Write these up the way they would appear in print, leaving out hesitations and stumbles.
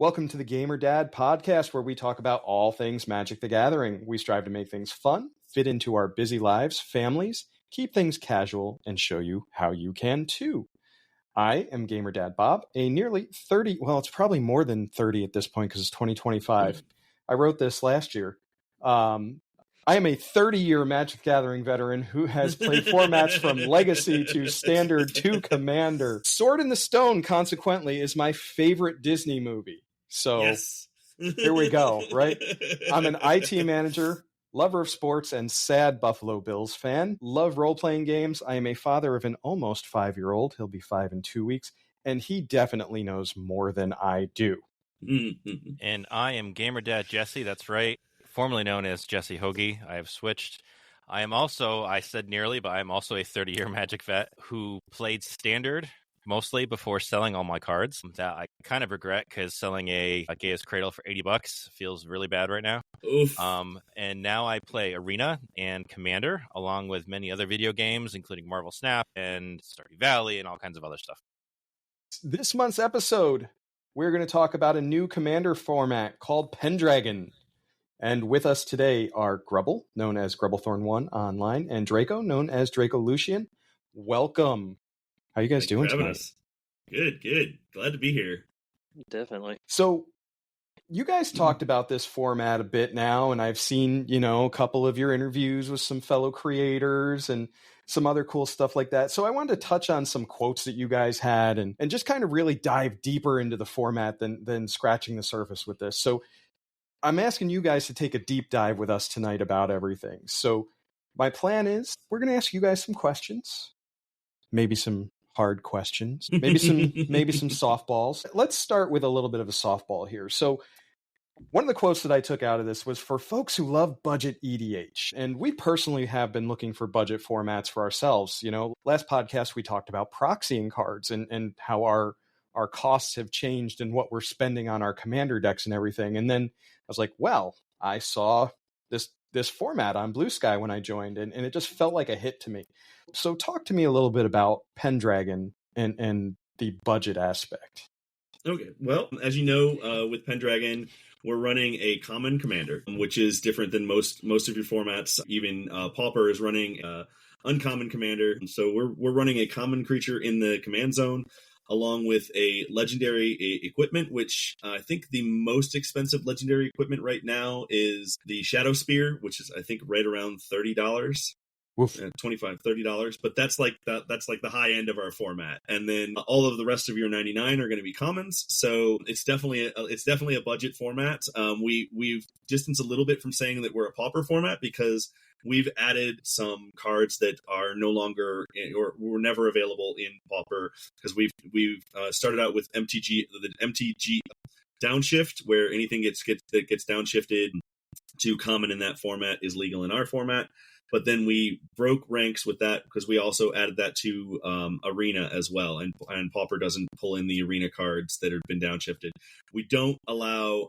Welcome to the Gamer Dad podcast, where we talk about all things Magic the Gathering. We strive to make things fun, fit into our busy lives, families, keep things casual, and show you how you can too. I am Gamer Dad Bob, a nearly 30, well, it's probably more than 30 at this point because it's 2025. I wrote this last year. I am a 30-year Magic Gathering veteran who has played formats from Legacy to Standard to Commander. Sword in the Stone, consequently, is my favorite Disney movie. So yes. Here we go, right? I'm an IT manager, lover of sports, and sad Buffalo Bills fan. Love role-playing games. I am a father of an almost 5-year-old. He'll be 5 in 2 weeks, and he definitely knows more than I do. And I am Gamer Dad Jesse, that's right, formerly known as Jesse Hoagie. I have switched. I am also, I said nearly, but I'm also a 30-year Magic vet who played Standard mostly before selling all my cards. That I kind of regret because selling a Gaia's Cradle for $80 feels really bad right now. Oof. And now I play Arena and Commander, along with many other video games, including Marvel Snap and Stardew Valley and all kinds of other stuff. This month's episode, we're going to talk about a new Commander format called Pendragon. And with us today are Grubble, known as Grubblethorn1 online, and Draco, known as Draco Lucian. Welcome. How you guys doing tonight? Good. Glad to be here. Definitely. So, you guys talked about this format a bit now, and I've seen, a couple of your interviews with some fellow creators and some other cool stuff like that. So I wanted to touch on some quotes that you guys had and just kind of really dive deeper into the format than scratching the surface with this. So I'm asking you guys to take a deep dive with us tonight about everything. So my plan is we're going to ask you guys some questions, maybe some hard questions, maybe some softballs. Let's start with a little bit of a softball here. So one of the quotes that I took out of this was for folks who love budget EDH. And we personally have been looking for budget formats for ourselves. Last podcast, we talked about proxying cards and how our costs have changed and what we're spending on our commander decks and everything. And then I was like, well, I saw this format on Blue Sky when I joined, and it just felt like a hit to me. So talk to me a little bit about Pendragon and the budget aspect. Okay, well, as you know, with Pendragon, we're running a common commander, which is different than most of your formats. Even Pauper is running uncommon commander. So we're running a common creature in the command zone, along with a legendary equipment, which I think the most expensive legendary equipment right now is the Shadow Spear, which is I think right around $30. $25-$30, but that's like the high end of our format. And then all of the rest of your 99 are going to be commons, so it's definitely a budget format. We've distanced a little bit from saying that we're a pauper format because we've added some cards that are no longer or were never available in pauper, because we've started out with the MTG downshift, where anything that gets downshifted to common in that format is legal in our format. But then we broke ranks with that because we also added that to Arena as well. And Pauper doesn't pull in the Arena cards that have been downshifted. We don't allow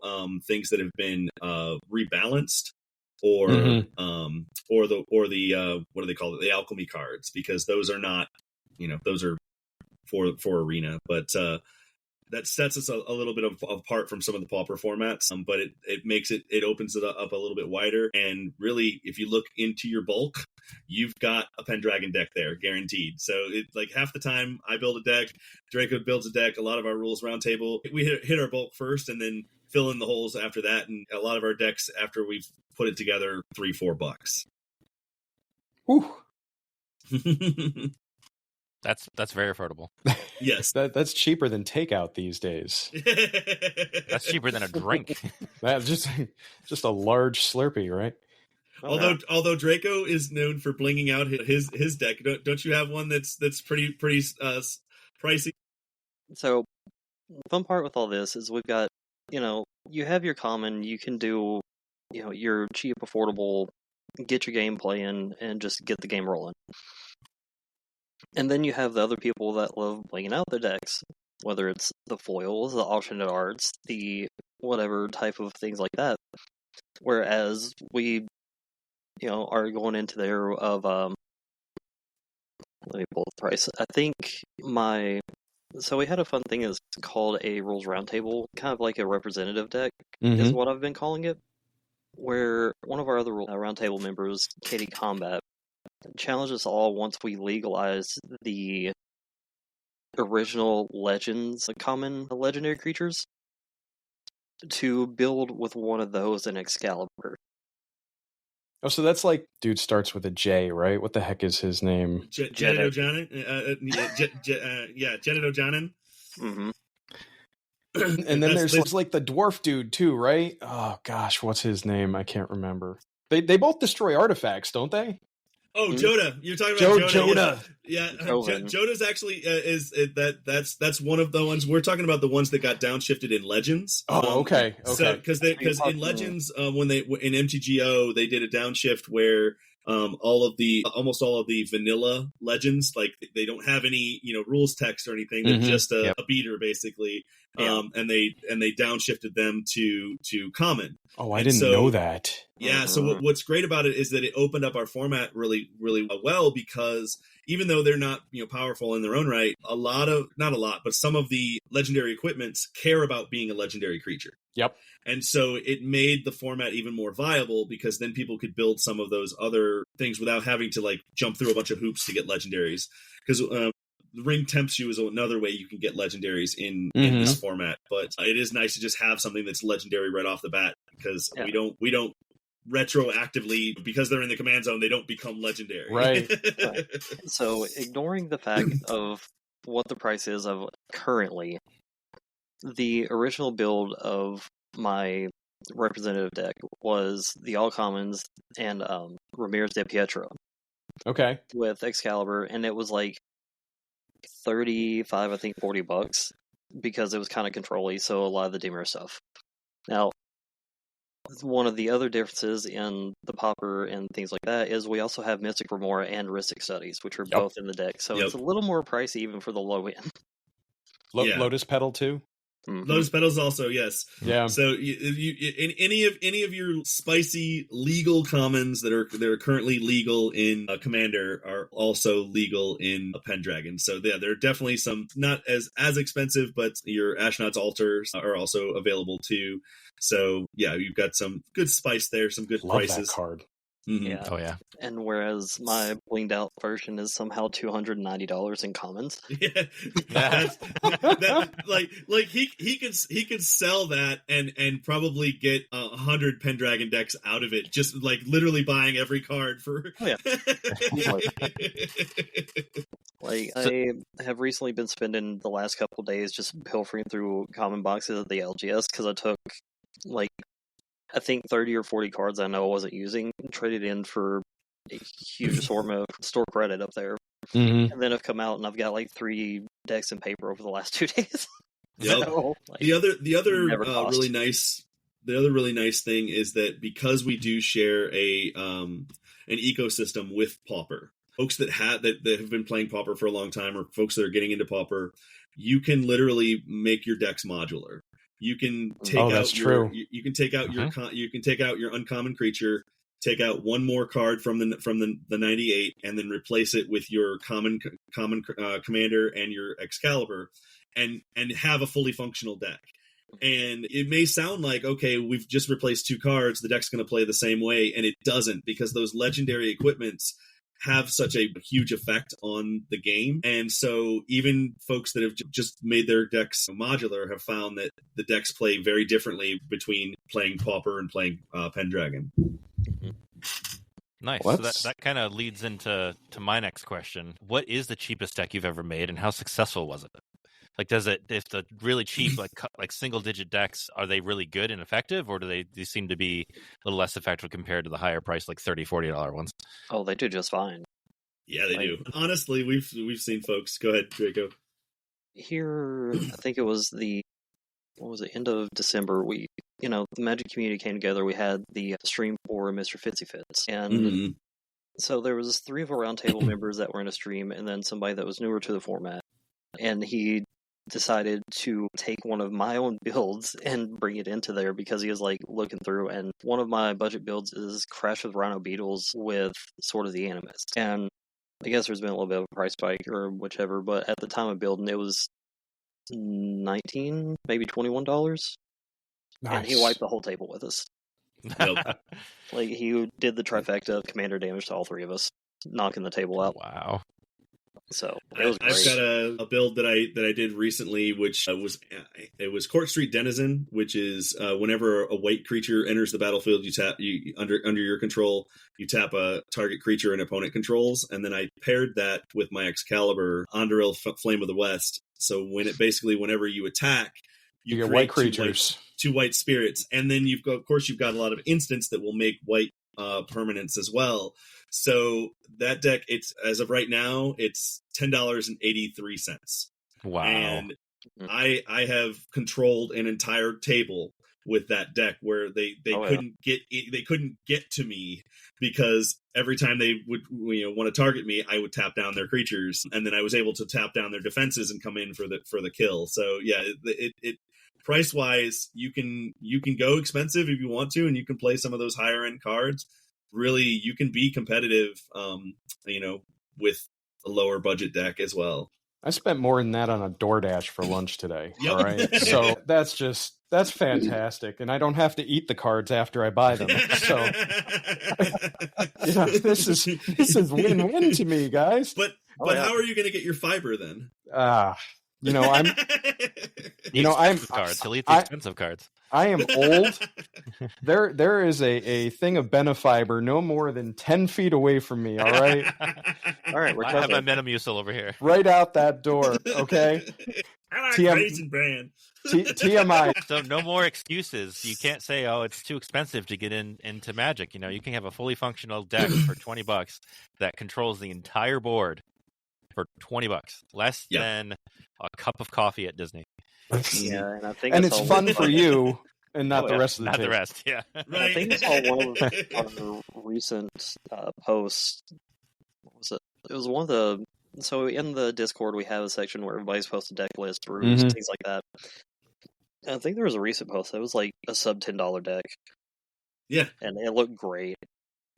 things that have been rebalanced or the what do they call it? The alchemy cards, because those are not, those are for Arena. But that sets us a little bit apart from some of the pauper formats, but it opens it up a little bit wider. And really, if you look into your bulk, you've got a Pendragon deck there, guaranteed. So like half the time I build a deck, Draco builds a deck. A lot of our rules roundtable, we hit our bulk first and then fill in the holes after that. And a lot of our decks, after we've put it together, $3-4. Whew. That's very affordable. Yes. That's cheaper than takeout these days. That's cheaper than a drink. That's just a large Slurpee, right? Although Draco is known for blinging out his deck, don't you have one that's pretty pricey? So the fun part with all this is we've got, you have your common, you can do, your cheap, affordable, get your game playing and just get the game rolling. And then you have the other people that love blinging out their decks, whether it's the foils, the alternate arts, the whatever type of things like that. Whereas we, are going into there of, let me pull the price. I think my So we had a fun thing that's called a rules roundtable, kind of like a representative deck, is Mm-hmm. what I've been calling it, where one of our other roundtable members, Katie Combat, challenged us all once we legalized the original Legends, common legendary creatures, to build with one of those in Excalibur. Oh, so that's like dude starts with a J, right? What the heck is his name? Janet O'Jonan? Janet O'Jonan. Mm-hmm. And then there's like the dwarf dude too, right? Oh gosh, what's his name? I can't remember. They both destroy artifacts, don't they? Oh, Joda! You're talking about Joda. Yeah, Joda's actually that's one of the ones we're talking about. The ones that got downshifted in Legends. Oh, okay. So because in Legends, when they in MTGO they did a downshift where almost all of the vanilla Legends, like they don't have any rules text or anything. They're just a beater basically. And they downshifted them to common. Oh, I didn't know that. Yeah, so what's great about it is that it opened up our format really, really well because even though they're not powerful in their own right, some of the legendary equipments care about being a legendary creature. Yep. And so it made the format even more viable because then people could build some of those other things without having to like jump through a bunch of hoops to get legendaries. Because Ring Tempts You is another way you can get legendaries in this format, but it is nice to just have something that's legendary right off the bat because we don't retroactively, because they're in the command zone, they don't become legendary. Right. So ignoring the fact of what the price is of currently, the original build of my representative deck was the All Commons and Ramirez de Pietro. Okay. With Excalibur, and it was like 35, I think $40 because it was kind of control-y, so a lot of the dimmer stuff. Now, one of the other differences in the Pauper and things like that is we also have Mystic Remora and Ristic Studies, which are both in the deck, so it's a little more pricey even for the low end. Lotus Petal too? Mm-hmm. Lotus Petals also, yes. Yeah. So in any of your spicy legal commons that are currently legal in Commander are also legal in Pendragon. So yeah, there are definitely some not as expensive, but your Ashnod's Altars are also available too. So yeah, you've got some good spice there, some good prices. Love that card. Mm-hmm. Yeah. Oh yeah. And whereas my blinged out version is somehow $290 in commons. Yeah. Like he could sell that and probably get 100 Pendragon decks out of it, just like literally buying every card for. Oh, yeah. Like I have recently been spending the last couple of days just pilfering through common boxes of the LGS because I took like I think 30 or 40 cards I know I wasn't using, traded in for a huge assortment of store credit up there. Mm-hmm. And then I've come out and I've got like 3 decks in paper over the last 2 days. Yep. So, like, the other really nice thing is that because we do share an ecosystem with Pauper, folks that have been playing Pauper for a long time or folks that are getting into Pauper, you can literally make your decks modular. You can take you can take out your uncommon creature, take out one more card from the 98, and then replace it with your common commander and your Excalibur, and have a fully functional deck. And it may sound like, okay, we've just replaced 2 cards, the deck's going to play the same way, and it doesn't, because those legendary equipments have such a huge effect on the game. And so even folks that have just made their decks modular have found that the decks play very differently between playing Pauper and playing Pendragon. Nice. So that kind of leads into my next question. What is the cheapest deck you've ever made, and how successful was it? Like, if the really cheap, like single-digit decks, are they really good and effective, or do they seem to be a little less effective compared to the higher price, like $30, $40 ones? Oh, they do just fine. Yeah, they do. Honestly, we've seen folks. Go ahead, Draco. Here, I think it was end of December, the Magic community came together. We had the stream for Mr. Fitzy Fits. And so there was 3 of our roundtable members that were in a stream, and then somebody that was newer to the format. And he decided to take one of my own builds and bring it into there because he was like looking through, and one of my budget builds is Crash with Rhino Beetles with Sword of the Animist. And I guess there's been a little bit of a price spike or whichever, but at the time of building, it was $19, maybe $21. Nice. And he wiped the whole table with us. Yep. Like, he did the trifecta of commander damage to all three of us, knocking the table out. Wow. So it was great. I've got a build that I did recently, which was Court Street Denizen, which is whenever a white creature enters the battlefield, you tap under your control, you tap a target creature an opponent controls, and then I paired that with my Excalibur, Andoril Flame of the West. So whenever you attack, you get white creatures, two white spirits, and then you've got a lot of instants that will make white permanents as well. So that deck, it's as of right now, it's $10.83. Wow. And I have controlled an entire table with that deck where they couldn't get to me, because every time they would want to target me, I would tap down their creatures, and then I was able to tap down their defenses and come in for the kill. So yeah, it price wise, you can go expensive if you want to, and you can play some of those higher end cards. Really, you can be competitive, with a lower budget deck as well. I spent more than that on a DoorDash for lunch today. Yep. All right. So that's fantastic. And I don't have to eat the cards after I buy them. So this is win-win to me, guys. But how are you going to get your fiber then? I'm cards. He'll eat the expensive cards. I am old. There is a thing of Benefiber no more than 10 feet away from me. All right. All right. I have my Metamucil over here. Right out that door. Okay. I like Raisin Bran. TMI. So no more excuses. You can't say, "Oh, it's too expensive to get into Magic." You can have a fully functional deck for $20 that controls the entire board for $20, less than a cup of coffee at Disney. Yeah, and I think it's fun for you and not the rest of the not table. the rest. Yeah, right. I think I saw one of our recent posts. What was it? It was one of the. So in the Discord, we have a section where everybody's posted deck lists, rules, things like that. And I think there was a recent post that was like a sub $10 deck. Yeah, and it looked great.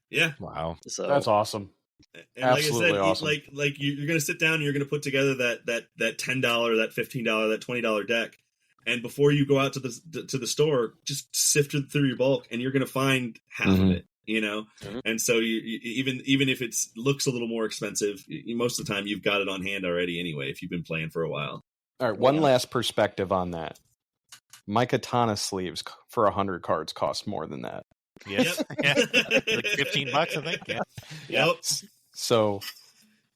Yeah, wow, so that's awesome. And absolutely like I said, awesome. Like you're going to sit down and you're going to put together that $10, that $15, that $20 deck, and before you go out to the store, just sift through your bulk, and you're going to find half of it. And so you even if it looks a little more expensive, most of the time you've got it on hand already anyway if you've been playing for a while. All right, one last perspective on that. My Katana sleeves for 100 cards cost more than that. Yes. Yeah. Like $15, I think. Yeah. Yep. So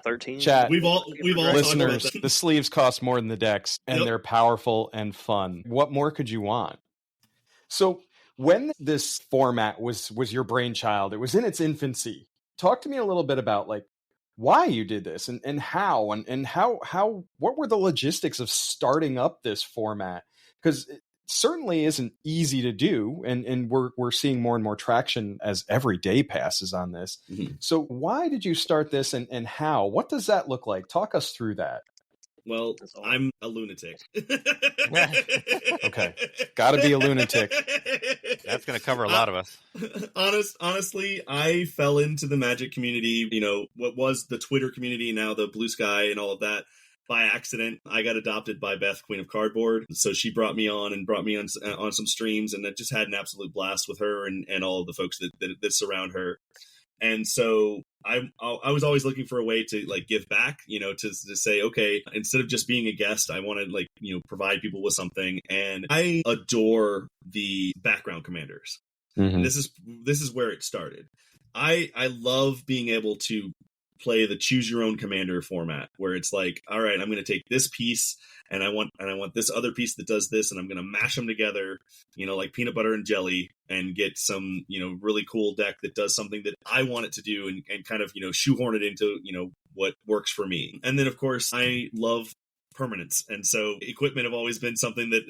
13. Chat. We've all listeners, talked about the sleeves cost more than the decks, and they're powerful and fun. What more could you want? So when this format was your brainchild, it was in its infancy. Talk to me a little bit about like why you did this and how and how what were the logistics of starting up this format? Because it certainly isn't easy to do, and we're seeing more and more traction as every day passes on this. Mm-hmm. So why did you start this and how? What does that look like? Talk us through that. Well, I'm a lunatic. Okay. Gotta be a lunatic. That's going to cover a lot of us. Honestly, I fell into the Magic community, what was the Twitter community, now the Blue Sky and all of that, by accident. I got adopted by Beth, Queen of Cardboard. So she brought me on some streams, and I just had an absolute blast with her and all of the folks that surround her. And so I was always looking for a way to like give back, to say, okay, instead of just being a guest, I want to provide people with something. And I adore the background commanders. Mm-hmm. This is where it started. I love being able to play the choose your own commander format, where it's like, all right, I'm going to take this piece and I want this other piece that does this, and I'm going to mash them together, like peanut butter and jelly, and get some, really cool deck that does something that I want it to do, and kind of, shoehorn it into, what works for me. And then of course I love permanence, and so equipment have always been something that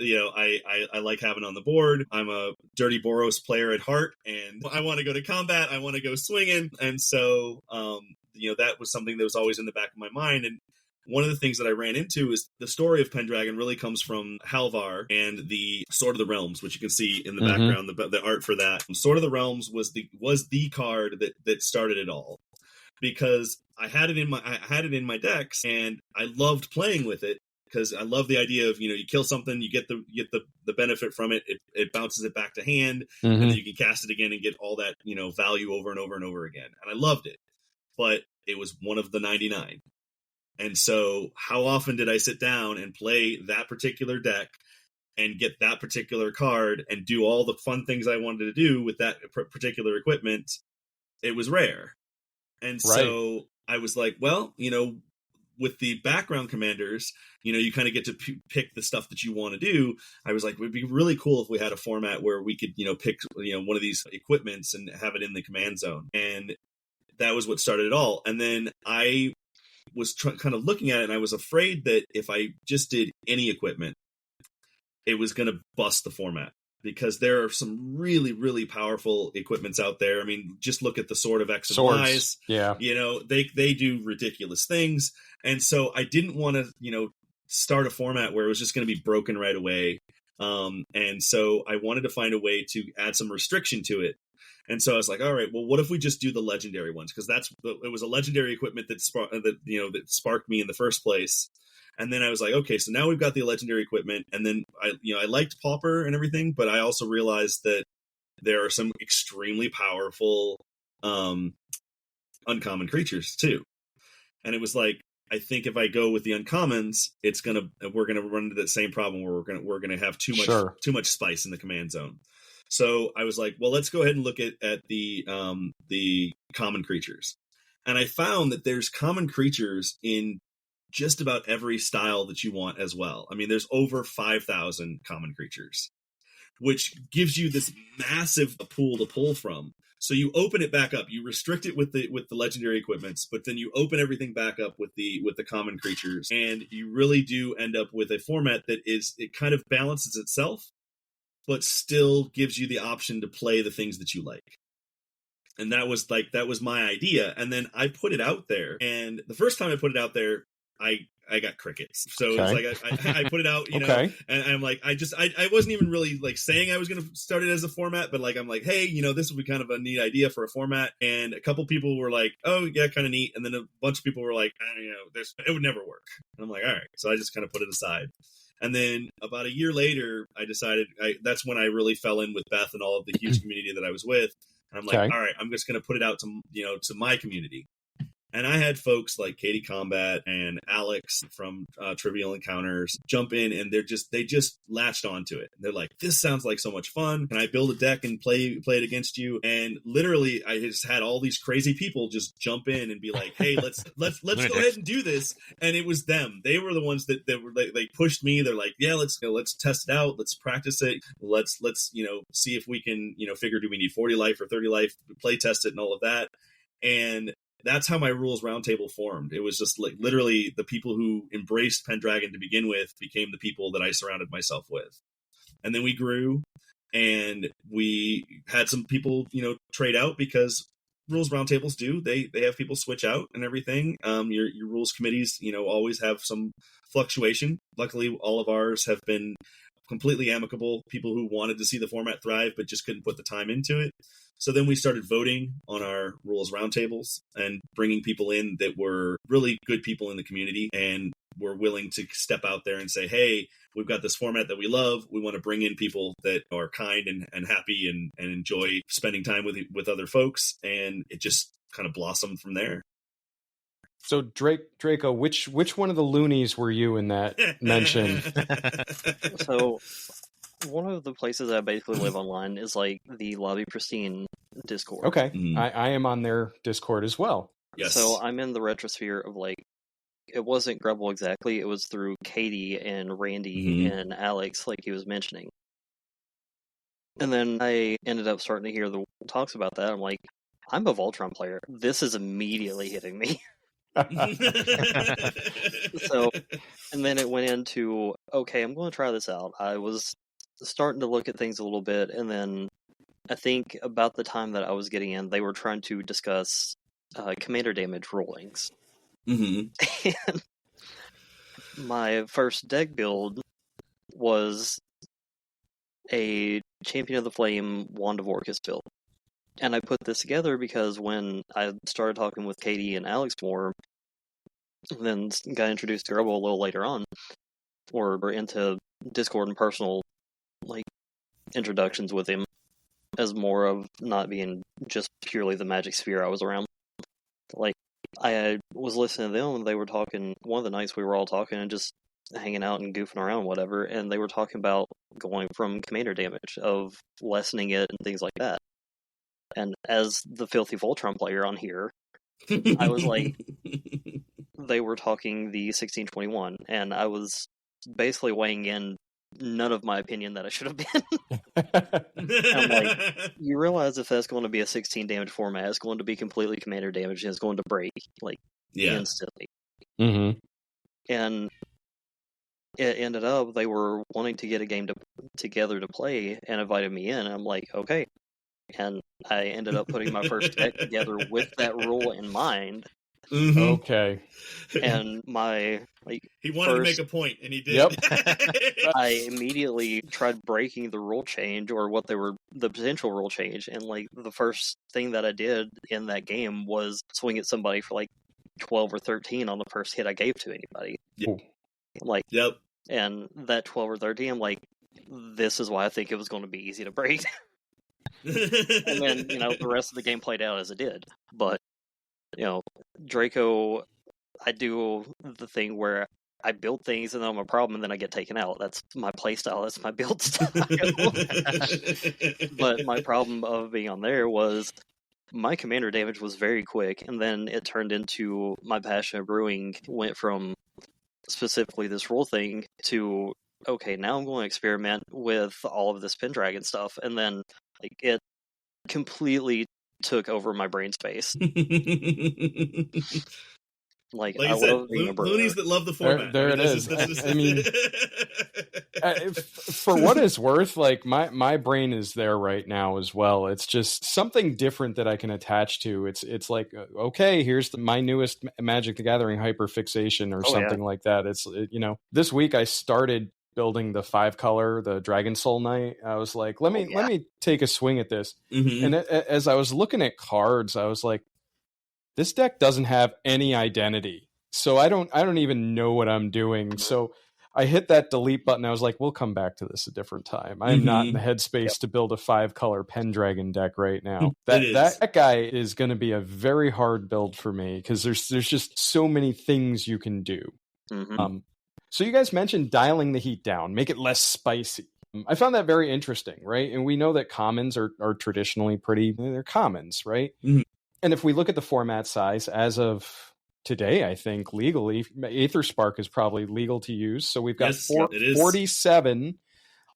I like having on the board. I'm a dirty Boros player at heart, and I want to go to combat, I want to go swinging, and so that was something that was always in the back of my mind. And one of the things that I ran into is the story of Pendragon really comes from Halvar and the Sword of the Realms, which you can see in the background, the art for that. Sword of the Realms was the card that started it all, because I had it in my decks and I loved playing with it, because I love the idea of, you kill something, you get the benefit from it. It bounces it back to hand, and then you can cast it again and get all that, value over and over and over again. And I loved it, but it was one of the 99. And so how often did I sit down and play that particular deck and get that particular card and do all the fun things I wanted to do with that particular equipment? It was rare. And so I was like, well, with the background commanders, you kind of get to pick the stuff that you want to do. I was like, it would be really cool if we had a format where we could, pick, one of these equipments and have it in the command zone. And that was what started it all. And then I was kind of looking at it, and I was afraid that if I just did any equipment, it was going to bust the format, because there are some really, really powerful equipments out there. I mean, just look at the Sword of X and Y's. Yeah. They do ridiculous things. And so I didn't want to, start a format where it was just going to be broken right away. And so I wanted to find a way to add some restriction to it. And so I was like, all right, well, what if we just do the legendary ones? Because it was a legendary equipment that sparked me in the first place. And then I was like, okay, so now we've got the legendary equipment. And then I liked Pauper and everything, but I also realized that there are some extremely powerful uncommon creatures too. And it was like, I think if I go with the uncommons, we're gonna run into that same problem where we're gonna have too much spice in the command zone. So I was like, well, let's go ahead and look at the common creatures. And I found that there's common creatures in just about every style that you want as well. I mean, there's over 5,000 common creatures, which gives you this massive pool to pull from. So you open it back up, you restrict it with the legendary equipments, but then you open everything back up with the common creatures, and you really do end up with a format that it kind of balances itself, but still gives you the option to play the things that you like. And that was my idea. And then I put it out there, and the first time I put it out there, I got crickets. So It was like I put it out, and I'm like, I wasn't even really like saying I was going to start it as a format, but like I'm like, hey, this would be kind of a neat idea for a format. And a couple people were like, oh yeah, kind of neat. And then a bunch of people were like, it would never work. And I'm like, all right. So I just kind of put it aside. And then about a year later, I decided that's when I really fell in with Beth and all of the huge community that I was with. And I'm like, all right, I'm just going to put it out to my community. And I had folks like Katie Combat and Alex from Trivial Encounters jump in, and they just latched onto it. They're like, this sounds like so much fun. Can I build a deck and play it against you? And literally, I just had all these crazy people just jump in and be like, hey, let's go ahead and do this. And it was them. They were the ones that were they pushed me. They're like, yeah, let's test it out. Let's practice it. Let's see if we can figure, do we need 40 life or 30 life? Play test it and all of that. And that's how my rules roundtable formed. It was just like literally the people who embraced Pendragon to begin with became the people that I surrounded myself with. And then we grew, and we had some people, trade out, because rules roundtables do. They have people switch out and everything. Your rules committees, always have some fluctuation. Luckily, all of ours have been completely amicable, people who wanted to see the format thrive but just couldn't put the time into it. So then we started voting on our rules roundtables and bringing people in that were really good people in the community and were willing to step out there and say, hey, we've got this format that we love. We want to bring in people that are kind and happy and enjoy spending time with other folks. And it just kind of blossomed from there. So Draco, which one of the loonies were you in that mention? So one of the places I basically live online is like the Lobby Pristine Discord. Okay. Mm-hmm. I am on their Discord as well. Yes. So I'm in the retrosphere of like, it wasn't Grubble exactly, it was through Katie and Randy and Alex, like he was mentioning. And then I ended up starting to hear the talks about that. I'm like, I'm a Voltron player. This is immediately hitting me. So, and then it went into, okay, I'm going to try this out. I was starting to look at things a little bit, and then I think about the time that I was getting in, they were trying to discuss commander damage rulings. Mm-hmm. And my first deck build was a Champion of the Flame Wand of Orcus build. And I put this together because when I started talking with Katie and Alex more, then got introduced to Grubble a little later on, or into Discord and personal like introductions with him, as more of not being just purely the Magic sphere I was around. Like, I was listening to them, and they were talking, one of the nights we were all talking and just hanging out and goofing around, whatever, and they were talking about going from commander damage, of lessening it and things like that. And as the filthy Voltron player on here, I was like, they were talking the 1621, and I was basically weighing in none of my opinion that I should have been. I'm like, you realize if that's going to be a 16 damage format, it's going to be completely commander damage, and it's going to break like instantly. Mm-hmm. And it ended up they were wanting to get a game together to play and invited me in. And I'm like, okay. And I ended up putting my first deck together with that rule in mind. Mm-hmm. Okay. And my he wanted to make a point, and he did. Yep. I immediately tried breaking the rule change, or the potential rule change, and like the first thing that I did in that game was swing at somebody for like 12 or 13 on the first hit I gave to anybody. Yep. Like, yep. And that 12 or 13, I'm like, this is why I think it was going to be easy to break. And then, the rest of the game played out as it did. But, Draco, I do the thing where I build things and then I'm a problem and then I get taken out. That's my playstyle. That's my build style. But my problem of being on there was my commander damage was very quick, and then it turned into my passion of brewing went from specifically this rule thing to, okay, now I'm going to experiment with all of this Pendragon stuff, and then it completely took over my brain space. Like I said, loonies that love the format. There it is. I mean, for what it's worth, like my brain is there right now as well. It's just something different that I can attach to. It's like, okay, here's my newest Magic the Gathering hyperfixation or something like that. It's this week I started building the 5-color, the Dragon Soul Knight. I was like, let me take a swing at this. Mm-hmm. And as I was looking at cards, I was like, this deck doesn't have any identity. So I don't even know what I'm doing. So I hit that delete button. I was like, we'll come back to this a different time. I'm not in the headspace to build a 5-color Pendragon deck right now. That guy is going to be a very hard build for me because there's just so many things you can do. Mm-hmm. So you guys mentioned dialing the heat down, make it less spicy. I found that very interesting, right? And we know that commons are traditionally they're commons, right? Mm-hmm. And if we look at the format size as of today, I think legally, Aetherspark is probably legal to use. So we've got 47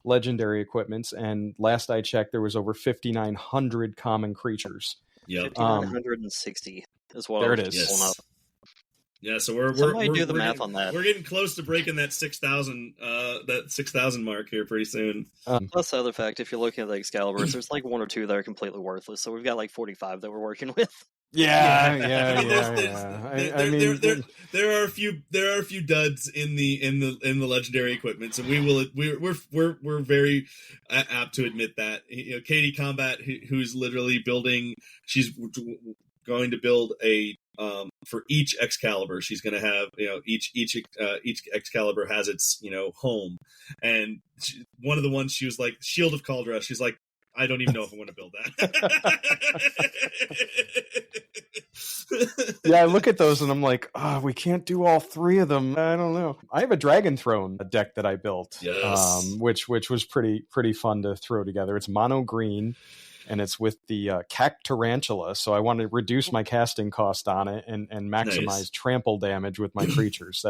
legendary equipments. And last I checked, there was over 5,900 common creatures. Yep. 5,960 is what there it is. Pulling up. Yeah, so we're do the math on that. We're getting close to breaking that 6,000 mark here pretty soon. Plus the other fact, if you're looking at the Excaliburs, there's like one or two that are completely worthless. So we've got like 45 that we're working with. Yeah. There are a few duds in the legendary equipment, so we're very apt to admit that. Katie Combat, who's literally building, she's going to build a for each Excalibur, she's going to have each Excalibur has its home, and one of the ones she was like Shield of Caldra. She's like, I don't even know if I want to build that. Yeah, I look at those and I'm like, we can't do all three of them. I don't know. I have a Dragon Throne deck that I built, which was pretty fun to throw together. It's mono green. And it's with the Cac Tarantula, so I want to reduce my casting cost on it and maximize trample damage with my creatures.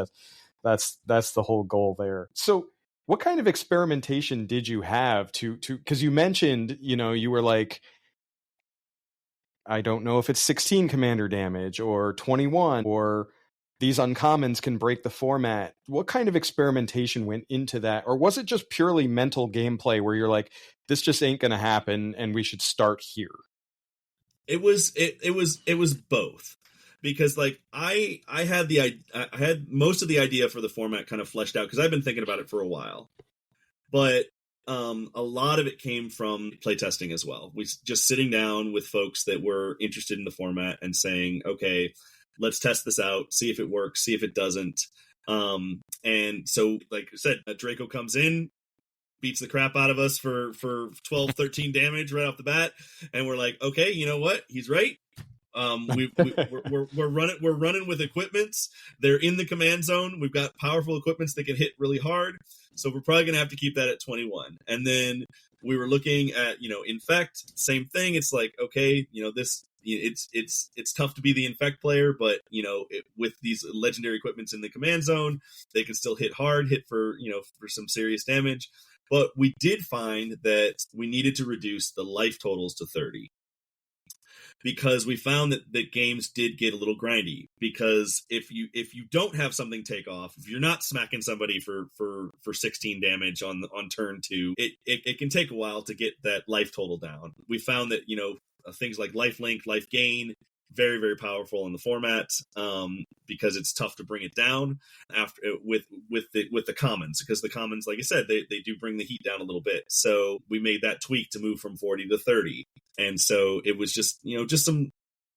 That's the whole goal there. So what kind of experimentation did you have to because you mentioned, you were like, I don't know if it's 16 commander damage or 21 or these uncommons can break the format. What kind of experimentation went into that? Or was it just purely mental gameplay where you're like, this just ain't going to happen and we should start here? It was both. Because like I had most of the idea for the format kind of fleshed out because I've been thinking about it for a while. But a lot of it came from playtesting as well. We just sitting down with folks that were interested in the format and saying, okay, let's test this out, see if it works, see if it doesn't. And so, like I said, Draco comes in, beats the crap out of us for 12, 13 damage right off the bat, and we're like, okay, you know what? He's right. We're running with equipments. They're in the command zone. We've got powerful equipments that can hit really hard. So we're probably going to have to keep that at 21. And then we were looking at, Infect, same thing. It's like, okay, this, it's tough to be the Infect player, but, with these legendary equipments in the command zone, they can still hit hard, hit for some serious damage. But we did find that we needed to reduce the life totals to 30. Because we found that games did get a little grindy. Because if you don't have something take off, if you're not smacking somebody for 16 damage on turn 2, it can take a while to get that life total down. We found that things like life link, life gain, very, very powerful in the format, because it's tough to bring it down after with the commons, because the commons, like I said, they do bring the heat down a little bit. So we made that tweak to move from 40 to 30. And so it was just some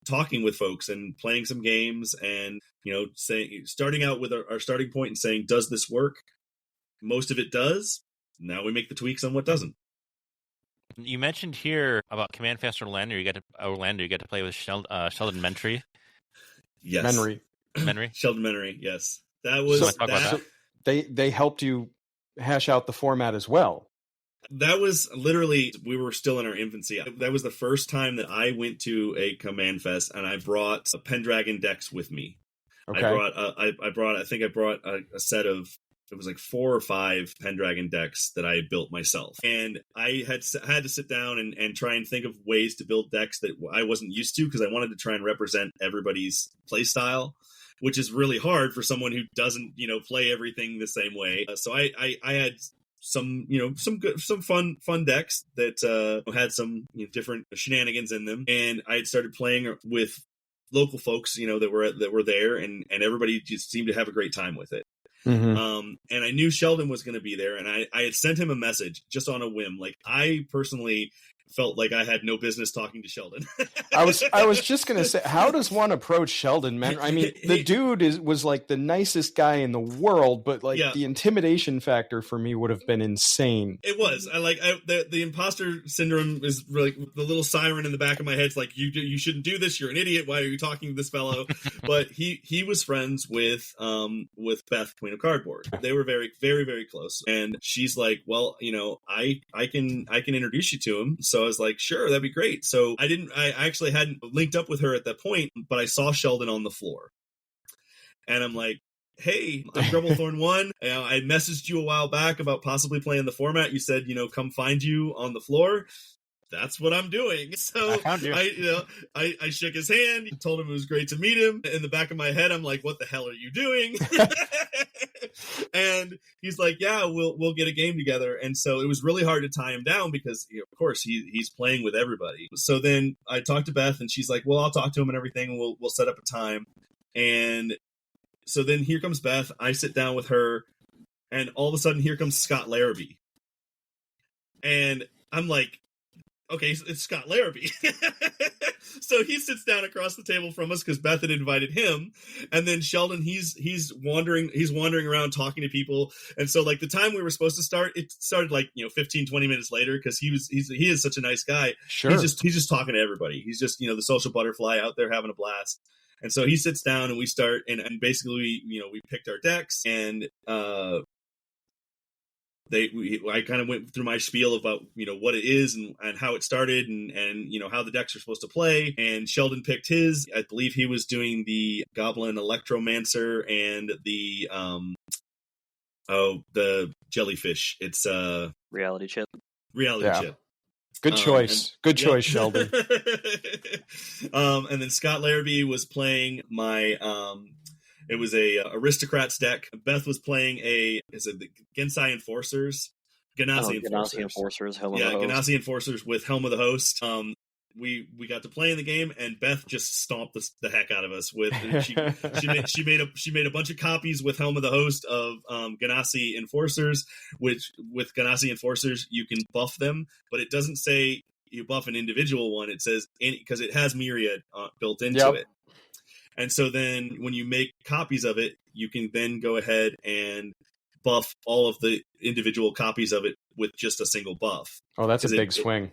talking with folks and playing some games and, starting out with our starting point and saying, does this work? Most of it does. Now we make the tweaks on what doesn't. You mentioned here about Command Fast Orlando. You get to play with Sheldon Mentry. Yes, Menry. Sheldon Menry. Yes, that was. Talk about that. They helped you hash out the format as well. That was literally, we were still in our infancy. That was the first time that I went to a Command Fest, and I brought Pendragon decks with me. Okay. I brought a set of, it was like 4 or 5 Pendragon decks that I had built myself. And I had to sit down and try and think of ways to build decks that I wasn't used to, because I wanted to try and represent everybody's play style, which is really hard for someone who doesn't, play everything the same way. So I had some fun decks that had some different shenanigans in them. And I had started playing with local folks, that were there, and everybody just seemed to have a great time with it. Mm-hmm. And I knew Sheldon was going to be there, and I had sent him a message just on a whim. Like, I personally felt like I had no business talking to Sheldon. I was just going to say, how does one approach Sheldon, man? I mean, the dude was like the nicest guy in the world, but the intimidation factor for me would have been insane. It was. The imposter syndrome is like the little siren in the back of my head. It's like, you shouldn't do this. You're an idiot. Why are you talking to this fellow? But he was friends with Beth, Queen of Cardboard. They were very, very, very close. And she's like, well, I can introduce you to him. So I was like, sure, that'd be great. So I actually hadn't linked up with her at that point, but I saw Sheldon on the floor. And I'm like, hey, I'm Grumblethorn 1. I messaged you a while back about possibly playing the format. You said, come find you on the floor. That's what I'm doing. So I found you. I shook his hand, told him it was great to meet him. In the back of my head, I'm like, what the hell are you doing? And he's like, yeah, we'll get a game together. And so it was really hard to tie him down because, of course, he's playing with everybody. So then I talked to Beth, and she's like, well, I'll talk to him and everything, and we'll set up a time. And so then here comes Beth. I sit down with her, and all of a sudden, here comes Scott Larrabee. And I'm like, okay, it's Scott Larrabee. So he sits down across the table from us because Beth had invited him. And then Sheldon, he's wandering around talking to people. And so like the time we were supposed to start, it started 15, 20 minutes later because he is such a nice guy. Sure. He's just talking to everybody. He's just, the social butterfly out there having a blast. And so he sits down and we start and basically we picked our decks and I kind of went through my spiel about, what it is and how it started and how the decks are supposed to play. And Sheldon picked his. I believe he was doing the Goblin Electromancer and the jellyfish. It's Reality Chip. Chip. Good choice. Good choice, Sheldon. And then Scott Larrabee was playing my it was a Aristocrats deck. Beth was playing the Gensai Enforcers? Ganassi Enforcers. Helm of the Host. Ganassi Enforcers with Helm of the Host. We got to play in the game, and Beth just stomped the heck out of us. She made a bunch of copies with Helm of the Host of Ganassi Enforcers, which with Ganassi Enforcers you can buff them, but it doesn't say you buff an individual one. It says because it has Myriad built into it. And so then when you make copies of it, you can then go ahead and buff all of the individual copies of it with just a single buff. Oh, that's a big swing.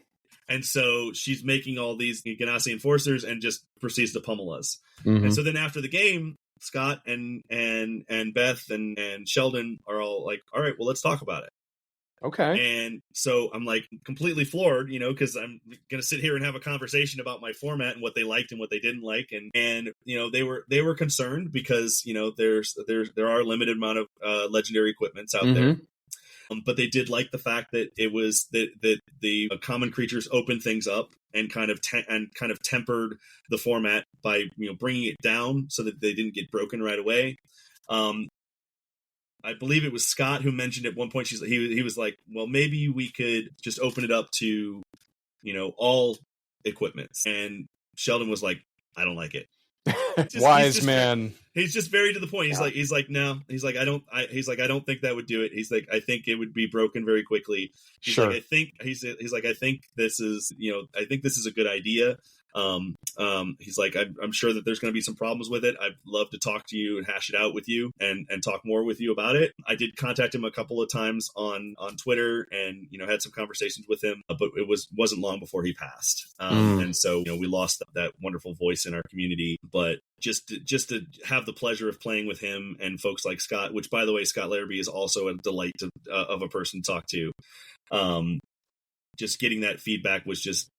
And so she's making all these Ganassi enforcers and just proceeds to pummel us. Mm-hmm. And so then after the game, Scott and Beth and Sheldon are all like, all right, well, let's talk about it. Okay. And so I'm like completely floored, because I'm going to sit here and have a conversation about my format and what they liked and what they didn't like. And they were concerned because, there are a limited amount of legendary equipments out there. But they did like the fact that it was that the common creatures opened things up and kind of tempered the format by bringing it down so that they didn't get broken right away. I believe it was Scott who mentioned at one point he was like, well, maybe we could just open it up to all equipments, and Sheldon was like, I don't like it. Wise man. He's just very to the point. He's like, no. He's like, I don't think that would do it. He's like, I think it would be broken very quickly. He's sure. like, I think this is, I think this is a good idea. He's like, I'm sure that there's going to be some problems with it. I'd love to talk to you and hash it out with you and talk more with you about it. I did contact him a couple of times on Twitter and, had some conversations with him, but it wasn't long before he passed. And so, we lost that wonderful voice in our community, but just to have the pleasure of playing with him and folks like Scott, which by the way, Scott Larrabee is also a delight of a person to talk to. Just getting that feedback was just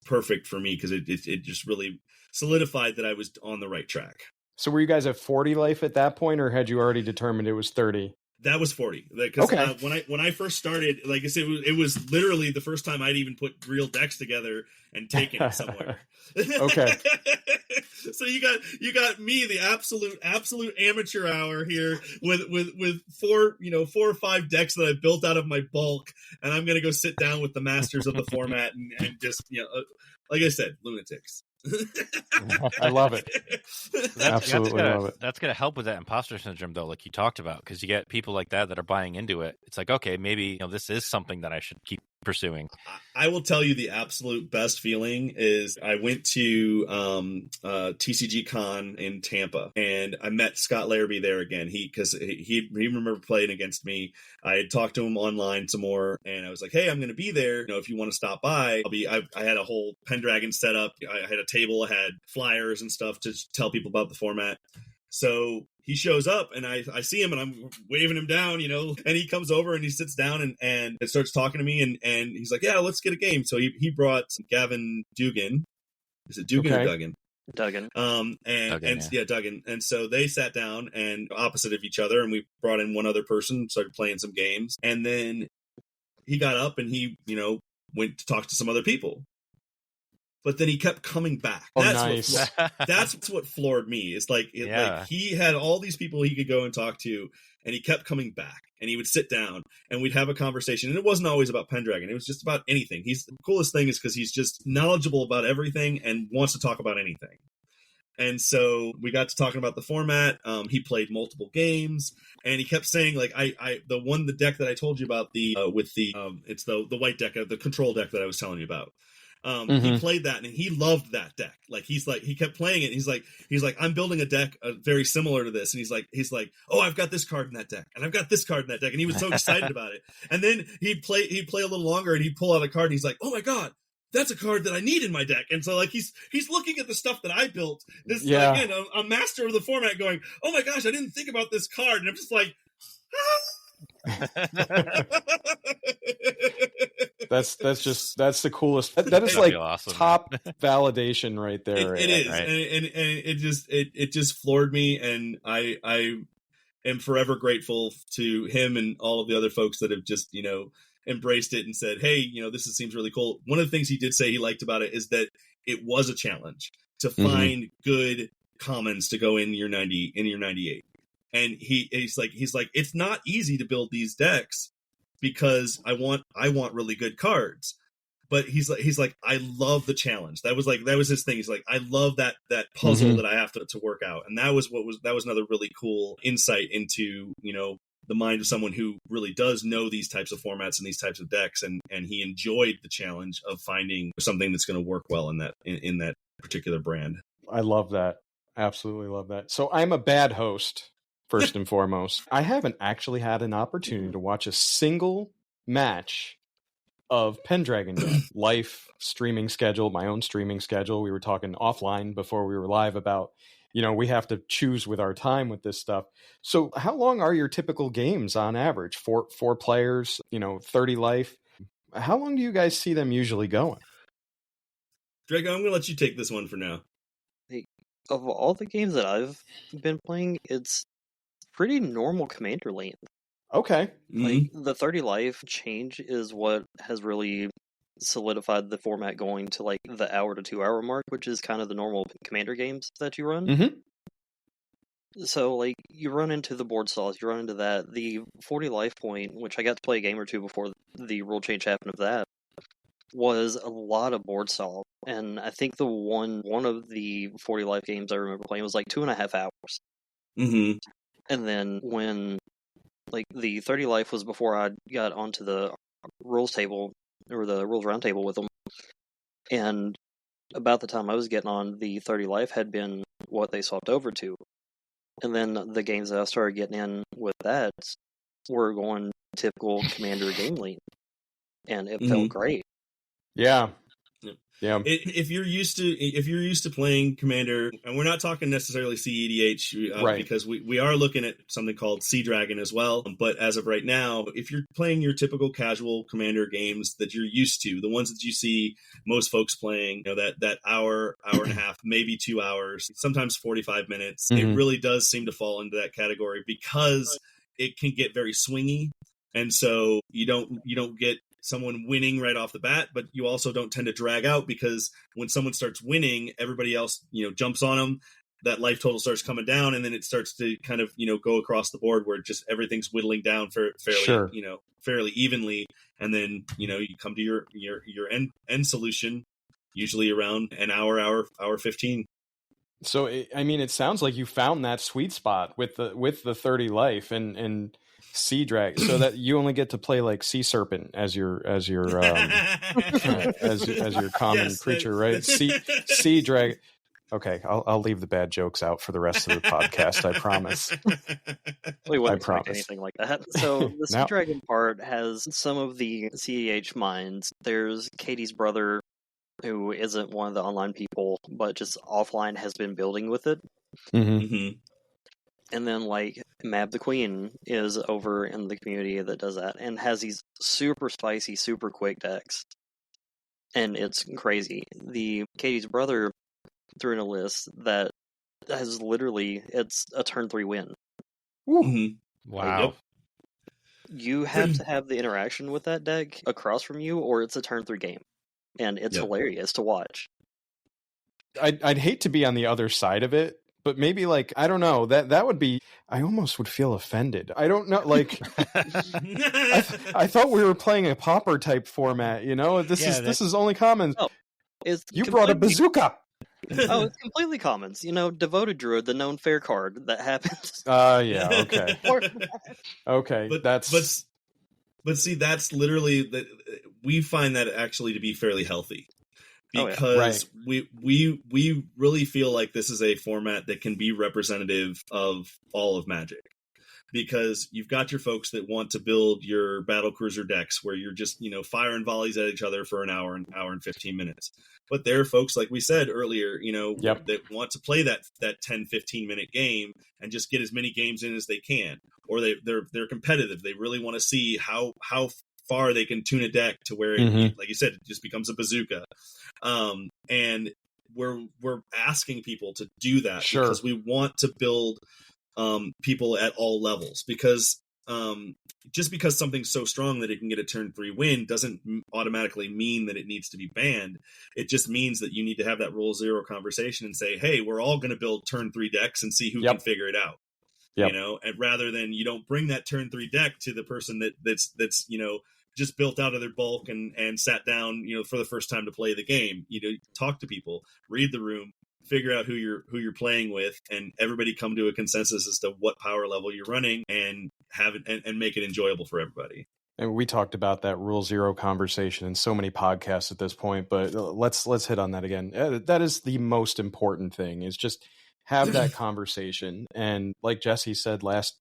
perfect for me because it just really solidified that I was on the right track. So were you guys at 40 life at that point, or had you already determined it was 30? That was 40. Because okay. When I first started, like I said, it was literally the first time I'd even put real decks together and taken it somewhere. Okay. So you got me, the absolute amateur hour here with four or five decks that I built out of my bulk, and I'm gonna go sit down with the masters of the format and just like I said, lunatics. I love it. Absolutely love it. That's going to help with that imposter syndrome, though, like you talked about, because you get people like that are buying into it. It's like, okay, maybe this is something that I should keep pursuing. I will tell you the absolute best feeling is I went to TCG Con in Tampa, and I met Scott Larrabee there again. He remembered playing against me. I had talked to him online some more, and I was like, hey, I'm going to be there. If you want to stop by, I had a whole Pendragon set up. I had a table, I had flyers and stuff to tell people about the format. So he shows up and I see him and I'm waving him down, and he comes over and he sits down and starts talking to me and he's like, yeah, let's get a game. So he brought Gavin Dugan. Is it Dugan or Duggan? Duggan. Duggan. And so they sat down and opposite of each other, and we brought in one other person, started playing some games. And then he got up and he, went to talk to some other people. But then he kept coming back. Oh, nice. That's what floored me. It's like, like he had all these people he could go and talk to, and he kept coming back. And he would sit down, and we'd have a conversation. And it wasn't always about Pendragon. It was just about anything. The coolest thing is because he's just knowledgeable about everything and wants to talk about anything. And so we got to talking about the format. He played multiple games, and he kept saying, like, the deck that I told you about, it's the white deck, the control deck that I was telling you about. He played that and he loved that deck. Like he kept playing it. He's like, I'm building a deck very similar to this. And he's like, oh, I've got this card in that deck, and I've got this card in that deck. And he was so excited about it. And then he'd play a little longer, and he'd pull out a card, and he's like, oh my God, that's a card that I need in my deck. And so like he's looking at the stuff that I built. This again, a master of the format, going, oh my gosh, I didn't think about this card. And I'm just like, that's the coolest. That is like awesome, top validation right there. It is, right? And it just floored me, and I am forever grateful to him and all of the other folks that have just embraced it and said, hey, this seems really cool. One of the things he did say he liked about it is that it was a challenge to find good commons to go in your 98. And he's like, it's not easy to build these decks because I want really good cards. But he's like, I love the challenge. That was his thing. He's like, I love that puzzle that I have to work out. And that was another really cool insight into, the mind of someone who really does know these types of formats and these types of decks. And he enjoyed the challenge of finding something that's going to work well in that particular brand. I love that. Absolutely love that. So I'm a bad host, first and foremost. I haven't actually had an opportunity to watch a single match of Pendragon yet. Life streaming schedule, my own streaming schedule. We were talking offline before we were live about, we have to choose with our time with this stuff. So how long are your typical games on average? Four players, 30 life. How long do you guys see them usually going? Draco, I'm going to let you take this one for now. Of all the games that I've been playing, it's pretty normal commander length. Okay. Like, the 30 life change is what has really solidified the format going to, like, the hour to 2 hour mark, which is kind of the normal commander games that you run. Mm-hmm. So, like, you run into the board stalls, you run into that. The 40 life point, which I got to play a game or two before the rule change happened of that, was a lot of board stall. And I think the one of the 40 life games I remember playing was like 2.5 hours. Mm-hmm. And then when, like, the 30 life was before I got onto the rules table, or the rules round table with them. And about the time I was getting on, the 30 life had been what they swapped over to. And then the games that I started getting in with that were going typical commander game length. And it felt great. Yeah. If you're used to playing Commander, and we're not talking necessarily CEDH, right, because we are looking at something called Sea Dragon as well. But as of right now, if you're playing your typical casual Commander games that you're used to, the ones that you see most folks playing, that hour and a half, maybe 2 hours, sometimes 45 minutes, it really does seem to fall into that category because it can get very swingy, and so you don't get someone winning right off the bat, but you also don't tend to drag out, because when someone starts winning, everybody else, jumps on them. That life total starts coming down, and then it starts to kind of, go across the board where just everything's whittling down fairly evenly. And then, you come to your end solution, usually around an hour 15. So, it sounds like you found that sweet spot with the 30 life and Sea Drag, so that you only get to play like Sea Serpent as your as your common creature, right? Sea Drag. Okay, I'll leave the bad jokes out for the rest of the podcast. I promise. We wouldn't expect anything like that. So the Sea Dragon part has some of the CEH minds. There's Katie's brother, who isn't one of the online people, but just offline has been building with it. And then, like, Mab the Queen is over in the community that does that, and has these super spicy, super quick decks. And it's crazy. The Katie's brother threw in a list that has literally, it's a turn 3 win. Wow. You have to have the interaction with that deck across from you, or it's a turn 3 game. And it's hilarious to watch. I'd hate to be on the other side of it, but maybe, like, I don't know, that would be, I almost would feel offended. I don't know, like, I thought we were playing a pauper type format, this is only commons. Oh, you brought a bazooka. Oh, it's completely commons. Devoted Druid, the known fair card that happens. Yeah, okay. Okay, but see, that's literally that. We find that actually to be fairly healthy, because we really feel like this is a format that can be representative of all of Magic, because you've got your folks that want to build your battle cruiser decks where you're just firing volleys at each other for an hour and 15 minutes. But there are folks, like we said earlier, that want to play that 10-15 minute game and just get as many games in as they can, or they're competitive. They really want to see how far they can tune a deck to where it, like you said, it just becomes a bazooka. And we're asking people to do that because we want to build people at all levels, because just because something's so strong that it can get a turn 3 win doesn't automatically mean that it needs to be banned. It just means that you need to have that rule 0 conversation and say, hey, we're all going to build turn 3 decks and see who can figure it out. And rather than, you don't bring that turn 3 deck to the person that's just built out of their bulk and sat down, for the first time to play the game. Talk to people, read the room, figure out who you're playing with, and everybody come to a consensus as to what power level you're running, and have it and make it enjoyable for everybody. And we talked about that rule 0 conversation in so many podcasts at this point, but let's hit on that again. That is the most important thing, is just have that conversation. And like Jesse said last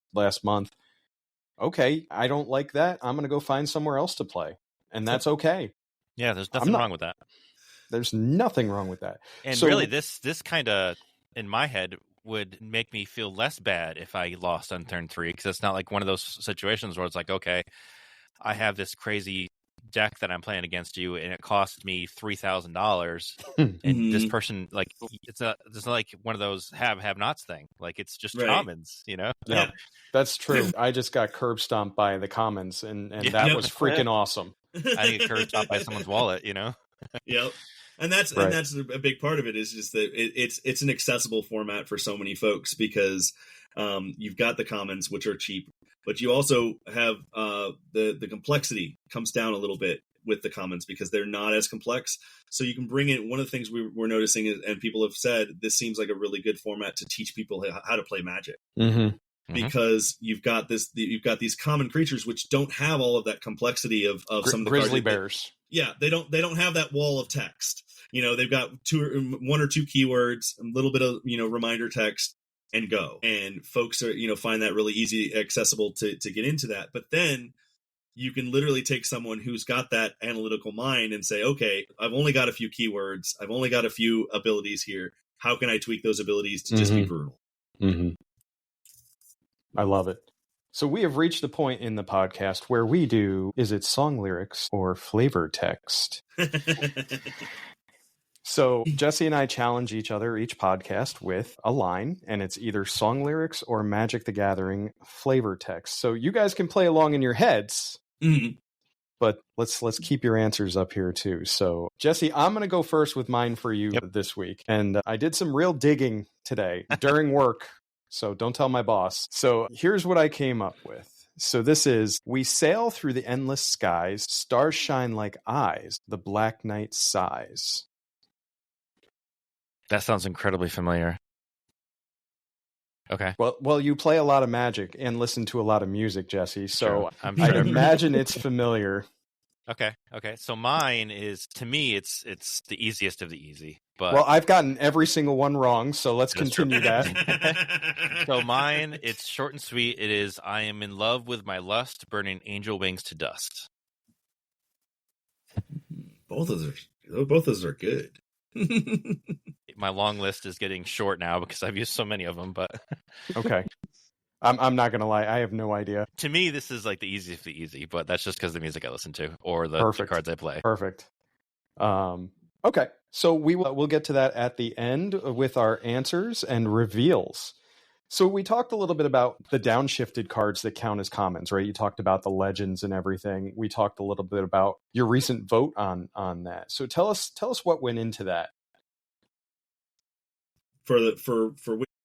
month, okay, I don't like that. I'm going to go find somewhere else to play. And that's okay. Yeah, there's nothing wrong with that. There's nothing wrong with that. And really, this kind of, in my head, would make me feel less bad if I lost on turn 3, because it's not like one of those situations where it's like, okay, I have this crazy deck that I'm playing against you, and it cost me $3,000, and this person, like, it's not like one of those have-nots thing. Like, it's just commons, you know? Yeah, that's true. I just got curb stomped by the commons, and that was freaking awesome. I get curb stomped by someone's wallet, you know? Yep. And that's a big part of it, is just that it's an accessible format for so many folks, because you've got the commons, which are cheap, but you also have the complexity comes down a little bit with the commons, because they're not as complex. So you can bring in, one of the things we're noticing is, and people have said, this seems like a really good format to teach people how to play Magic. Because you've got these common creatures which don't have all of that complexity of some of the grizzly cards. Bears. They don't have that wall of text. You know, they've got one or two keywords, a little bit of, reminder text, and go. And folks are, find that really easy, accessible to get into that. But then you can literally take someone who's got that analytical mind and say, okay, I've only got a few keywords. I've only got a few abilities here. How can I tweak those abilities to just be brutal? I love it. So we have reached the point in the podcast where we do, is it song lyrics or flavor text? So Jesse and I challenge each other each podcast with a line, and it's either song lyrics or Magic the Gathering flavor text. So you guys can play along in your heads, but let's keep your answers up here too. So Jesse, I'm going to go first with mine for you this week. And I did some real digging today during work, so don't tell my boss. So here's what I came up with. So this is, we sail through the endless skies, stars shine like eyes, the black night sighs. That sounds incredibly familiar. Okay. Well, you play a lot of Magic and listen to a lot of music, Jesse, so sure. I imagine it's familiar. Okay. So mine is, to me, it's the easiest of the easy. But well, I've gotten every single one wrong, so let's continue that. So mine, it's short and sweet. It is, I am in love with my lust, burning angel wings to dust. Both of those are good. My long list is getting short now because I've used so many of them, but okay. I'm not gonna lie, I have no idea. To me, this is like the easiest of the easy, but that's just because the music I listen to or the cards I play. Perfect. Okay, so we'll get to that at the end with our answers and reveals. So we talked a little bit about the downshifted cards that count as commons, right? You talked about the legends and everything. We talked a little bit about your recent vote on that. So tell us what went into that. For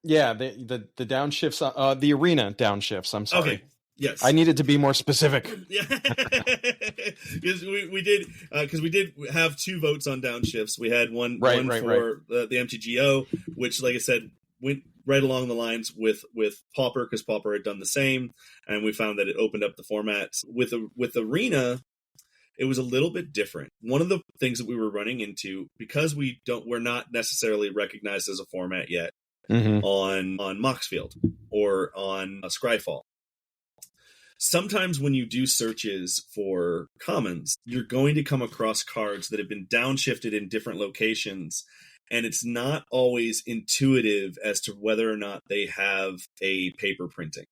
yeah, the downshifts, the arena downshifts. I'm sorry. Okay. Yes, I needed to be more specific. Yeah, because we did have two votes on downshifts. We had one for the MTGO, which, like I said, went right along the lines with Pauper, because Pauper had done the same, and we found that it opened up the format. With Arena, it was a little bit different. One of the things that we were running into, because we're not necessarily recognized as a format yet on Moxfield or on Scryfall. Sometimes when you do searches for commons, you're going to come across cards that have been downshifted in different locations, and it's not always intuitive as to whether or not they have a paper printing.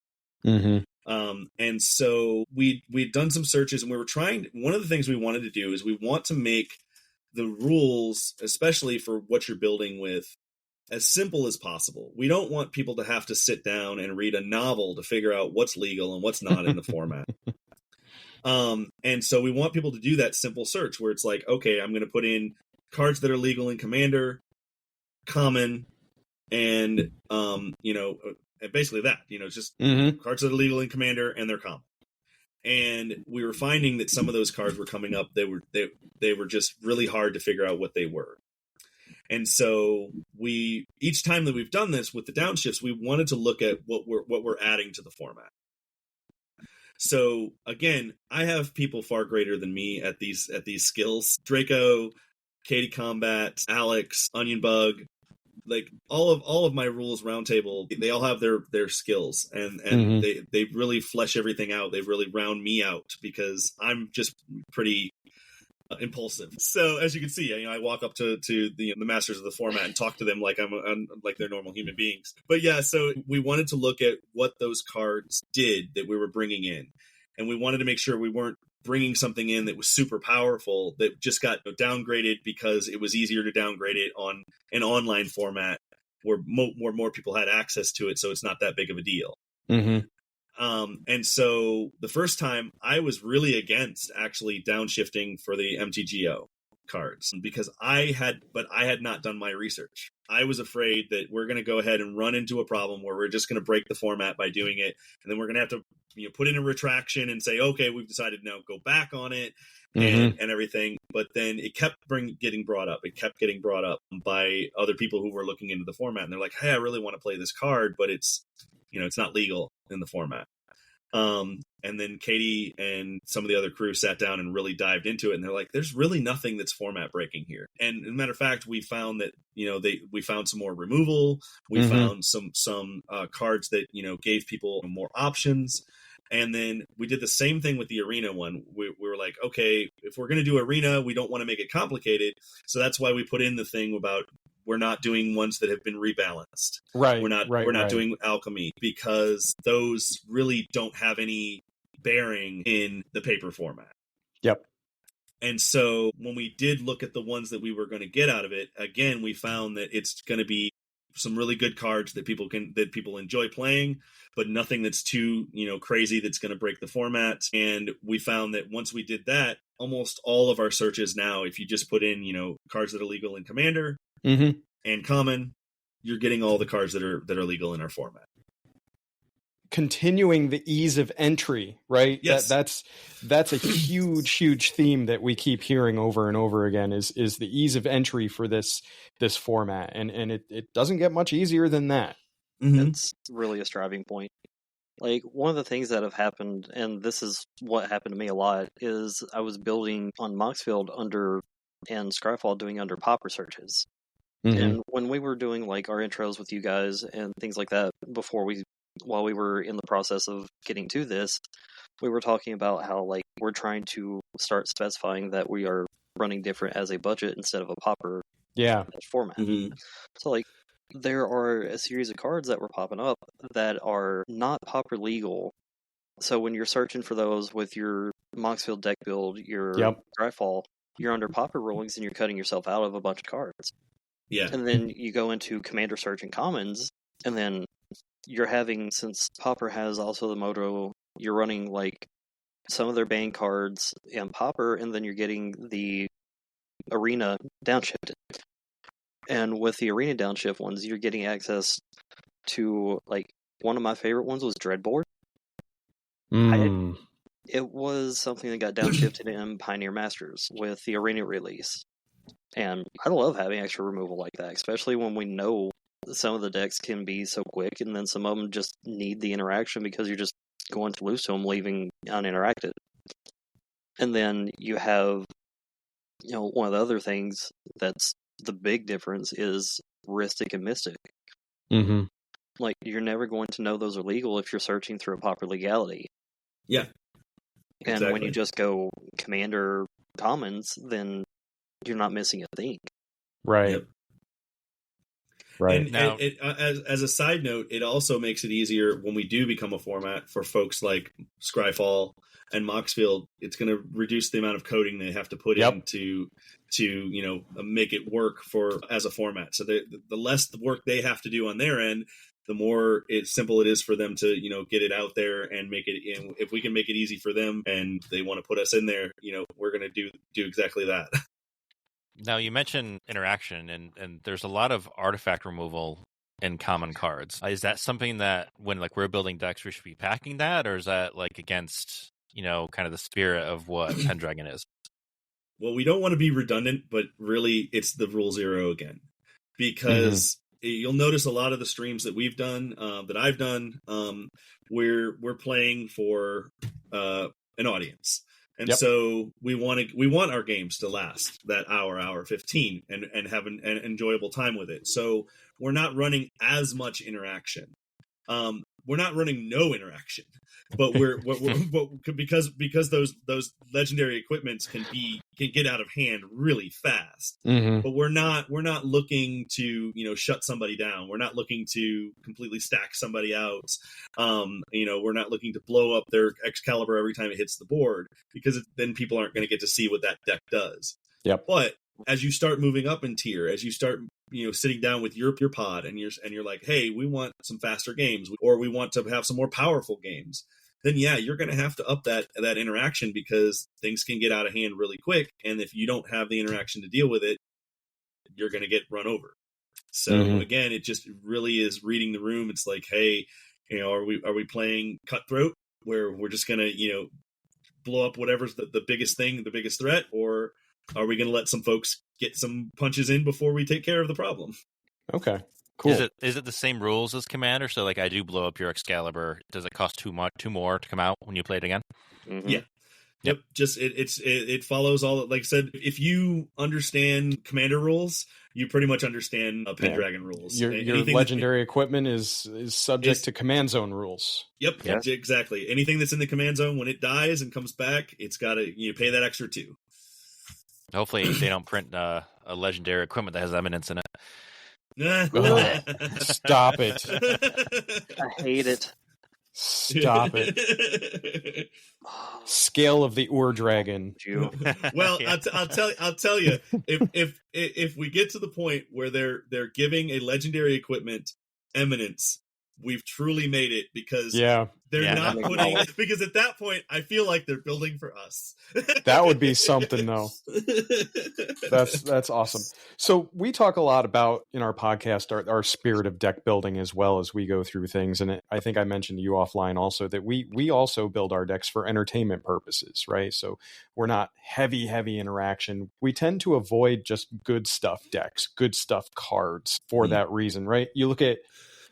And so we'd done some searches, and we were trying. One of the things we wanted to do is we want to make the rules, especially for what you're building with, as simple as possible. We don't want people to have to sit down and read a novel to figure out what's legal and what's not in the format. And so we want people to do that simple search where it's like, okay, I'm going to put in cards that are legal in Commander, common, and basically that, just cards that are legal in Commander and they're common. And we were finding that some of those cards were coming up. They were just really hard to figure out what they were. And so each time that we've done this with the downshifts, we wanted to look at what we're adding to the format. So again, I have people far greater than me at these skills. Draco, Katie Combat, Alex, Onion Bug, like all of my rules roundtable, they all have their skills, and they really flesh everything out. They really round me out because I'm just pretty impulsive. So as you can see, I walk up to the masters of the format and talk to them like I'm like they're normal human beings. But yeah, so we wanted to look at what those cards did that we were bringing in, and we wanted to make sure we weren't bringing something in that was super powerful that just got downgraded because it was easier to downgrade it on an online format where more people had access to it, so it's not that big of a deal. And so the first time I was really against actually downshifting for the MTGO cards because I had not done my research. I was afraid that we're going to go ahead and run into a problem where we're just going to break the format by doing it. And then we're going to have to put in a retraction and say, okay, we've decided now go back on it and everything. But then it kept getting brought up. It kept getting brought up by other people who were looking into the format. And they're like, hey, I really want to play this card, but it's not legal in the format. And then Katie and some of the other crew sat down and really dived into it, and they're like, there's really nothing that's format breaking here. And as a matter of fact, we found that, we found some more removal. We found some cards that, gave people more options. And then we did the same thing with the arena one. We were like, okay, if we're going to do arena, we don't want to make it complicated. So that's why we put in the thing about we're not doing ones that have been rebalanced. Right. We're not doing alchemy because those really don't have any bearing in the paper format. Yep. And so when we did look at the ones that we were going to get out of it, again, we found that it's going to be some really good cards that people enjoy playing, but nothing that's too, crazy that's going to break the format. And we found that once we did that, almost all of our searches now, if you just put in, cards that are legal in Commander and Common, you're getting all the cards that are legal in our format. Continuing the ease of entry, right? Yes. That's a huge theme that we keep hearing over and over again is the ease of entry for this format. And it doesn't get much easier than that. It's really a striving point. Like, one of the things that have happened, and this is what happened to me a lot, is I was building on Moxfield and Scryfall doing under Popper searches. And when we were doing like our intros with you guys and things like that while we were in the process of getting to this, we were talking about how like we're trying to start specifying that we are running different as a budget instead of a Popper format. So like there are a series of cards that were popping up that are not Popper legal. So when you're searching for those with your Moxfield deck build, your Scryfall, you're under Popper rulings and you're cutting yourself out of a bunch of cards. Yeah. And then you go into Commander Search and Commons, and then you're having, since Popper has also the Moto, you're running like some of their banned cards in Popper, and then you're getting the Arena downshifted. And with the Arena downshift ones, you're getting access to, like, one of my favorite ones was Dreadboard. It was something that got downshifted in Pioneer Masters with the Arena release. And I love having extra removal like that, especially when we know some of the decks can be so quick, and then some of them just need the interaction because you're just going to lose to them, leaving uninteracted. And then you have, one of the other things that's the big difference is Ristic and Mystic. Like, you're never going to know those are legal if you're searching through a Popper legality. Yeah. And when you just go Commander Commons, then you're not missing a thing. Right. Yep. Right. And as a side note, it also makes it easier when we do become a format for folks like Scryfall and Moxfield. It's going to reduce the amount of coding they have to put in to make it work as a format. So the less the work they have to do on their end, the more simple it is for them to, get it out there and make it. If we can make it easy for them and they want to put us in there, we're going to do exactly that. Now, you mentioned interaction, and there's a lot of artifact removal in common cards. Is that something that when we're building decks, we should be packing that, or is that against kind of the spirit of what Pendragon is? Well, we don't want to be redundant, but really it's the rule zero again, because you'll notice a lot of the streams that we've done, that I've done, we're playing for an audience. And Yep. so we want our games to last that hour 15 and have an enjoyable time with it. So we're not running as much interaction. We're not running no interaction, but we're because those legendary equipments can get out of hand really fast. Mm-hmm. But we're not looking to shut somebody down. We're not looking to completely stack somebody out. We're not looking to blow up their Excalibur every time it hits the board, because then people aren't going to get to see what that deck does. Yep. But as you start moving up in tier, as you start sitting down with your pod and you're like, hey, we want some faster games, or we want to have some more powerful games, then yeah, you're going to have to up that interaction, because things can get out of hand really quick, and if you don't have the interaction to deal with it, you're going to get run over. So again, it just really is reading the room. It's like, hey, are we playing cutthroat, where we're just going to blow up whatever's the biggest thing, the biggest threat, or are we going to let some folks get some punches in before we take care of the problem? Okay, cool. Is it the same rules as Commander? So like, I do blow up your Excalibur. Does it cost two more to come out when you play it again? Mm-hmm. Yeah. Yep. Just it follows all. Like I said, if you understand Commander rules, you pretty much understand Pendragon rules. Your legendary equipment is subject to command zone rules. Yep, yes. Exactly. Anything that's in the command zone, when it dies and comes back, it's got to pay that extra too. Hopefully they don't print a legendary equipment that has eminence in it. Stop it. I hate it. Stop it. Scale of the Ur Dragon. Well, yeah. I'll tell you, if we get to the point where they're giving a legendary equipment eminence, we've truly made it, because they're not putting, because at that point I feel like they're building for us. That would be something, though. That's awesome. So we talk a lot about in our podcast our spirit of deck building as well as we go through things, and I think I mentioned to you offline also that we also build our decks for entertainment purposes, right? So we're not heavy interaction. We tend to avoid just good stuff decks, good stuff cards for that reason, right? You look at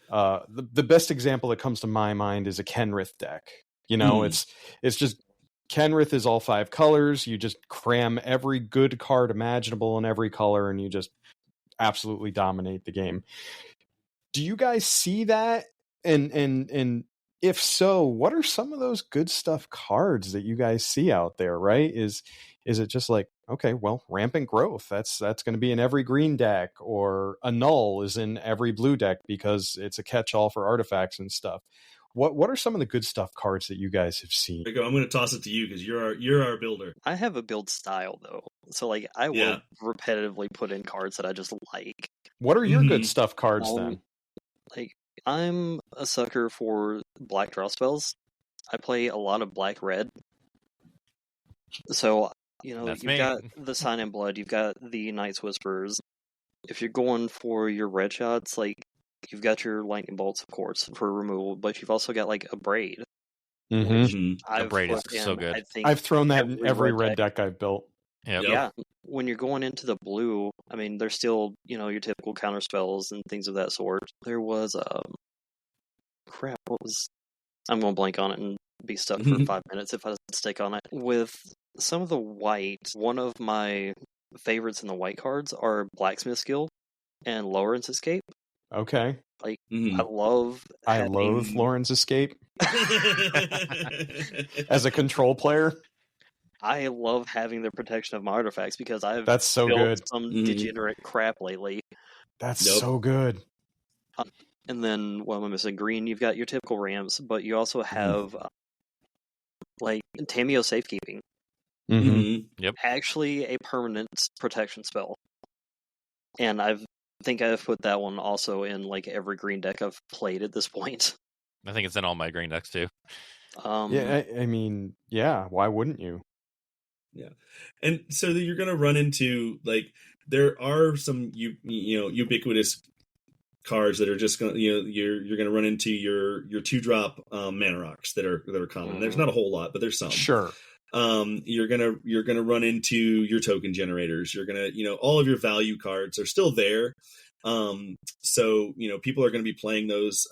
the best example that comes to my mind is a Kenrith deck. It's just Kenrith is all 5 colors. You just cram every good card imaginable in every color, and you just absolutely dominate the game. Do you guys see that? And if so, what are some of those good stuff cards that you guys see out there? Right? Is it just like, okay, well, rampant growth, that's going to be in every green deck, or a null is in every blue deck because it's a catch-all for artifacts and stuff? What are some of the good stuff cards that you guys have seen? I'm going to toss it to you, because you're our builder. I have a build style though, so like I will repetitively put in cards that I just like. What are your good stuff cards then? Like, I'm a sucker for black draw spells. I play a lot of black-red. So, you've got the Sign in Blood, you've got the Night's Whispers. If you're going for your red shots, like, you've got your Lightning Bolts, of course, for removal, but you've also got, like, a Braid. A Braid is so good. I've thrown that in every red deck I've built. Yep. Yeah, when you're going into the blue, I mean, there's still, your typical counter spells and things of that sort. There was, I'm going to blank on it and be stuck for 5 minutes if I stick on it. With some of the white, one of my favorites in the white cards are Blacksmith Skill and Lauren's Escape. Okay. Like, I loathe Lauren's Escape. As a control player, I love having the protection of my artifacts, because I've built some degenerate crap lately. That's so good. And then, what am I missing? Green, you've got your typical ramps, but you also have like Tameo Safekeeping. Yep. Actually a permanent protection spell. And I think I've put that one also in like every green deck I've played at this point. I think it's in all my green decks too. I mean, why wouldn't you? Yeah. And so that you're going to run into, like, there are some ubiquitous cards that are just going to, you're going to run into your 2-drop mana rocks that are common. There's not a whole lot, but there's some. Sure. You're gonna run into your token generators. You're gonna, all of your value cards are still there. So people are going to be playing those,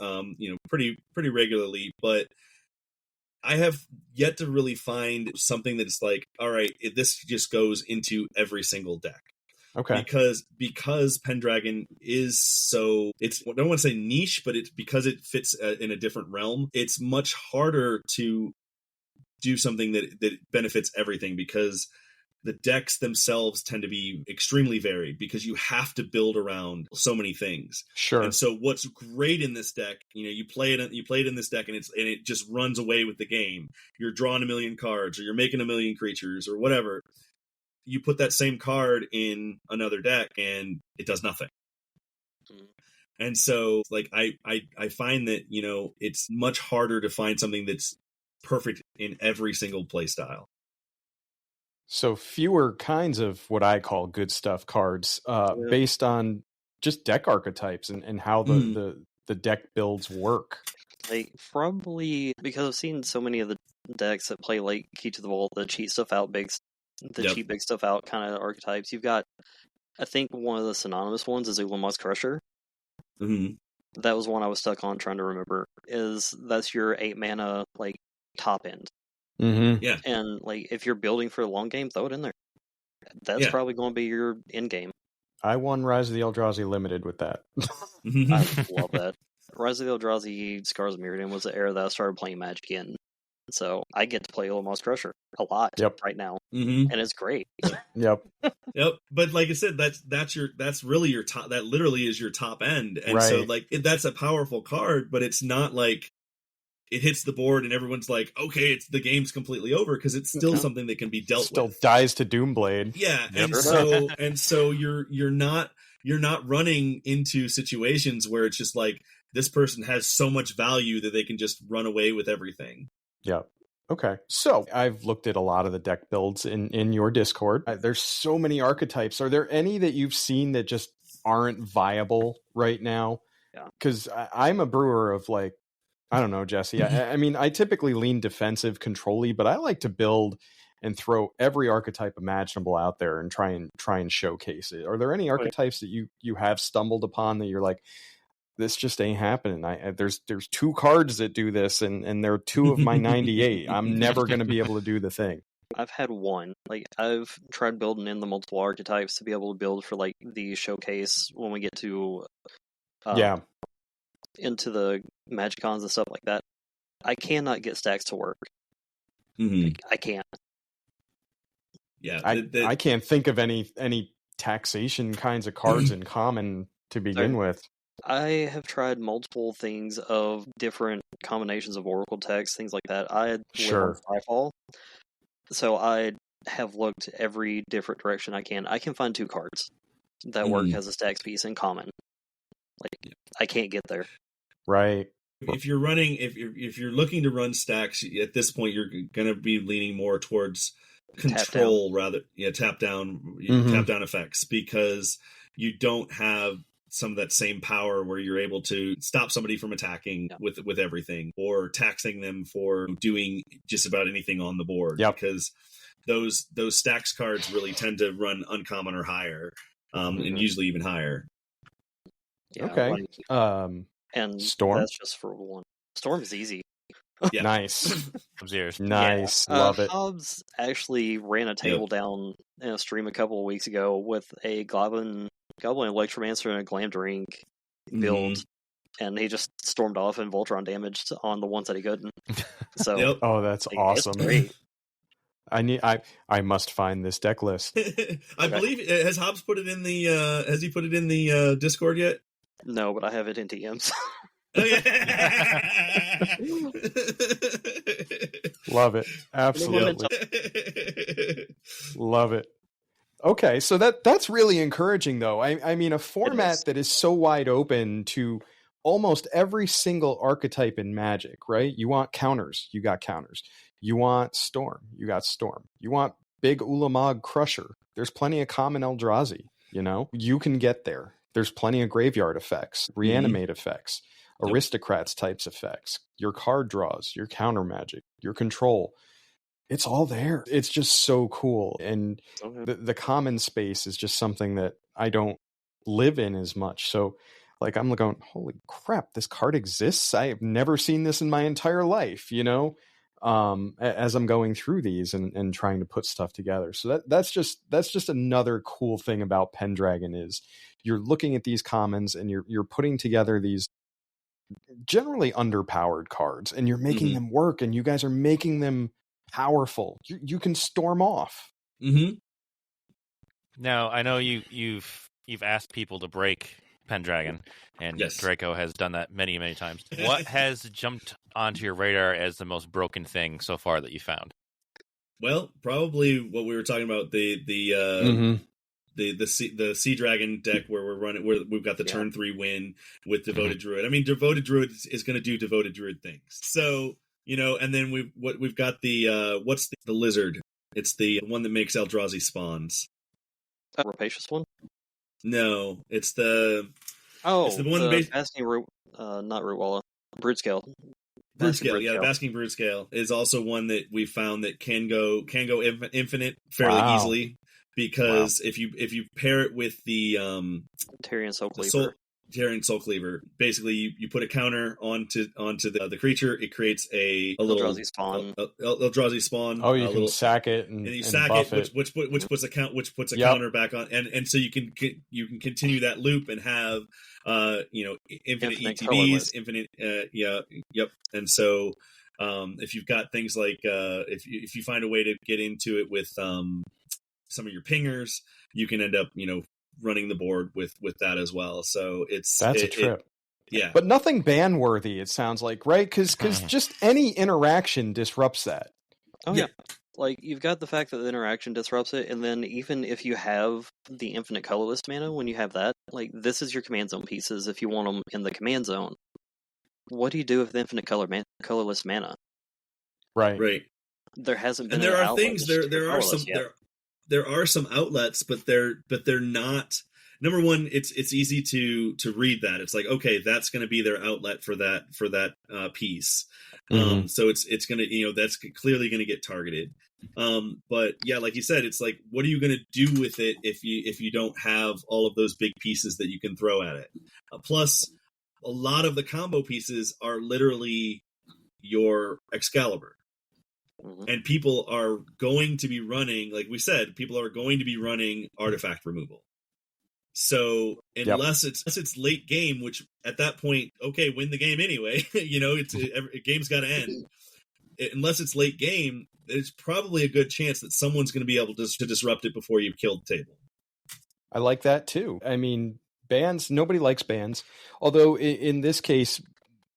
pretty regularly. But I have yet to really find something that's like, all right, this just goes into every single deck. Okay. Because Pendragon is so, it's, I don't want to say niche, but it's because it fits in a different realm. It's much harder to do something that benefits everything, because the decks themselves tend to be extremely varied, because you have to build around so many things. Sure. And so what's great in this deck, you play it in this deck, and it just runs away with the game. You're drawing a million cards, or you're making a million creatures, or whatever. You put that same card in another deck and it does nothing. And so like I find that, it's much harder to find something that's perfect in every single play style. So fewer kinds of what I call good stuff cards, based on just deck archetypes and how the deck builds work. Like, probably because I've seen so many of the decks that play like Key to the Vault, the cheat stuff out cheap big stuff out kind of archetypes. You've got, I think one of the synonymous ones is Ulamog's Crusher. Mm-hmm. That was one I was stuck on trying to remember. That's your 8 mana like top end. Mm-hmm. Yeah. And like if you're building for a long game, throw it in there. That's probably going to be your end game. I won Rise of the Eldrazi Limited with that. I love that. Rise of the Eldrazi Scars of Mirrodin was the era that I started playing Magic in. So I get to play Ulamog's Crusher a lot right now. Mm-hmm. And it's great. Yep. But like I said, that's really your top, that literally is your top end. And so like that's a powerful card, but it's not like it hits the board and everyone's like, okay, the game's completely over, because it's still something that can be dealt with. Still dies to Doomblade. Yeah. And so you're not running into situations where it's just like this person has so much value that they can just run away with everything. Yeah. Okay. So I've looked at a lot of the deck builds in your Discord. There's so many archetypes. Are there any that you've seen that just aren't viable right now? Yeah. Because I'm a brewer of like, I don't know, Jesse. I mean, I typically lean defensive, control-y, but I like to build and throw every archetype imaginable out there and try and showcase it. Are there any archetypes that you have stumbled upon that you're like, this just ain't happening? There's 2 cards that do this, and they're 2 of my 98. I'm never going to be able to do the thing. I've had one. Like, I've tried building in the multiple archetypes to be able to build for like the showcase when we get to into the Magicons and stuff like that. I cannot get stacks to work. Mm-hmm. Like, I can't. Yeah, I can't think of any taxation kinds of cards in common to begin with. I have tried multiple things of different combinations of Oracle text, things like that. I live on Skyfall, so I have looked every different direction I can. I can find 2 cards that work as a stacks piece in common. Like, I can't get there. Right. If you're running, if you're looking to run stacks at this point, you're going to be leaning more towards control rather. Yeah, tap down effects, because you don't have some of that same power where you're able to stop somebody from attacking with everything, or taxing them for doing just about anything on the board. Because those stacks cards really tend to run uncommon or higher, and usually even higher. Yeah, okay. And Storm? That's just for one. Storm is easy. Yeah. Nice. Nice. Love it. Hobbs actually ran a table down in a stream a couple of weeks ago with a Goblin Electromancer and a Glamdring build, and he just stormed off and Voltron damaged on the ones that he couldn't. So, oh, that's awesome. Great. I must find this deck list. I believe, has Hobbs put it in the has he put it in the Discord yet? No, but I have it in DMs. Love it. Absolutely. Love it. Okay, so that's really encouraging, though. I mean, a format that is so wide open to almost every single archetype in Magic, right? You want counters, you got counters. You want Storm, you got Storm. You want big Ulamog Crusher. There's plenty of common Eldrazi, You can get there. There's plenty of graveyard effects, reanimate effects, aristocrats types effects, your card draws, your counter magic, your control. It's all there. It's just so cool. And the common space is just something that I don't live in as much. So like, I'm going, holy crap, this card exists. I have never seen this in my entire life, as I'm going through these and trying to put stuff together. So that's just another cool thing about Pendragon is you're looking at these commons and you're putting together these generally underpowered cards and you're making them work, and you guys are making them powerful. You can storm off. Now, I know you've asked people to break Pendragon, and Draco has done that many, many times. What has jumped onto your radar as the most broken thing so far that you found? Well, probably what we were talking about, the Sea Dragon deck where we've got the turn 3 win with Devoted Druid. I mean, Devoted Druid is going to do Devoted Druid things. So, and then we've got the the lizard. It's the one that makes Eldrazi spawns. A rapacious one? No, it's the one that Basking Root, not Rootwalla. Broodscale. Broodscale, yeah, the Basking Broodscale is also one that we found that can go infinite fairly easily, because if you pair it with the Tarian Soul Cleaver, basically you put a counter onto the creature. It creates a Eldrazi spawn. Eldrazi spawn. Oh, you can sack it and you sack it, which puts a counter back on, and so you can continue that loop and have infinite ETBs, infinite and so if you've got things like if you find a way to get into it with some of your pingers, you can end up running the board with that as well. So that's a trip. Yeah, but nothing ban worthy, it sounds like, right? Because just any interaction disrupts that. Oh yeah. Like, you've got the fact that the interaction disrupts it, and then even if you have the infinite colorless mana, when you have that, like, this is your command zone pieces if you want them in the command zone. What do you do with the infinite colorless mana? Right. There hasn't been. And there are things. There are some outlets, but they're not. Number one, it's easy to read that. It's like, okay, that's going to be their outlet for that piece. So it's going to, that's clearly going to get targeted. But yeah, like you said, it's like, what are you going to do with it if you don't have all of those big pieces that you can throw at it? Plus, a lot of the combo pieces are literally your Excalibur. And people are going to be running, like we said, artifact removal. So unless it's late game, which at that point, okay, win the game anyway. A game's got to end. Unless it's late game, there's probably a good chance that someone's going to be able to disrupt it before you've killed the table. I like that too. I mean, bans, nobody likes bans. Although in this case,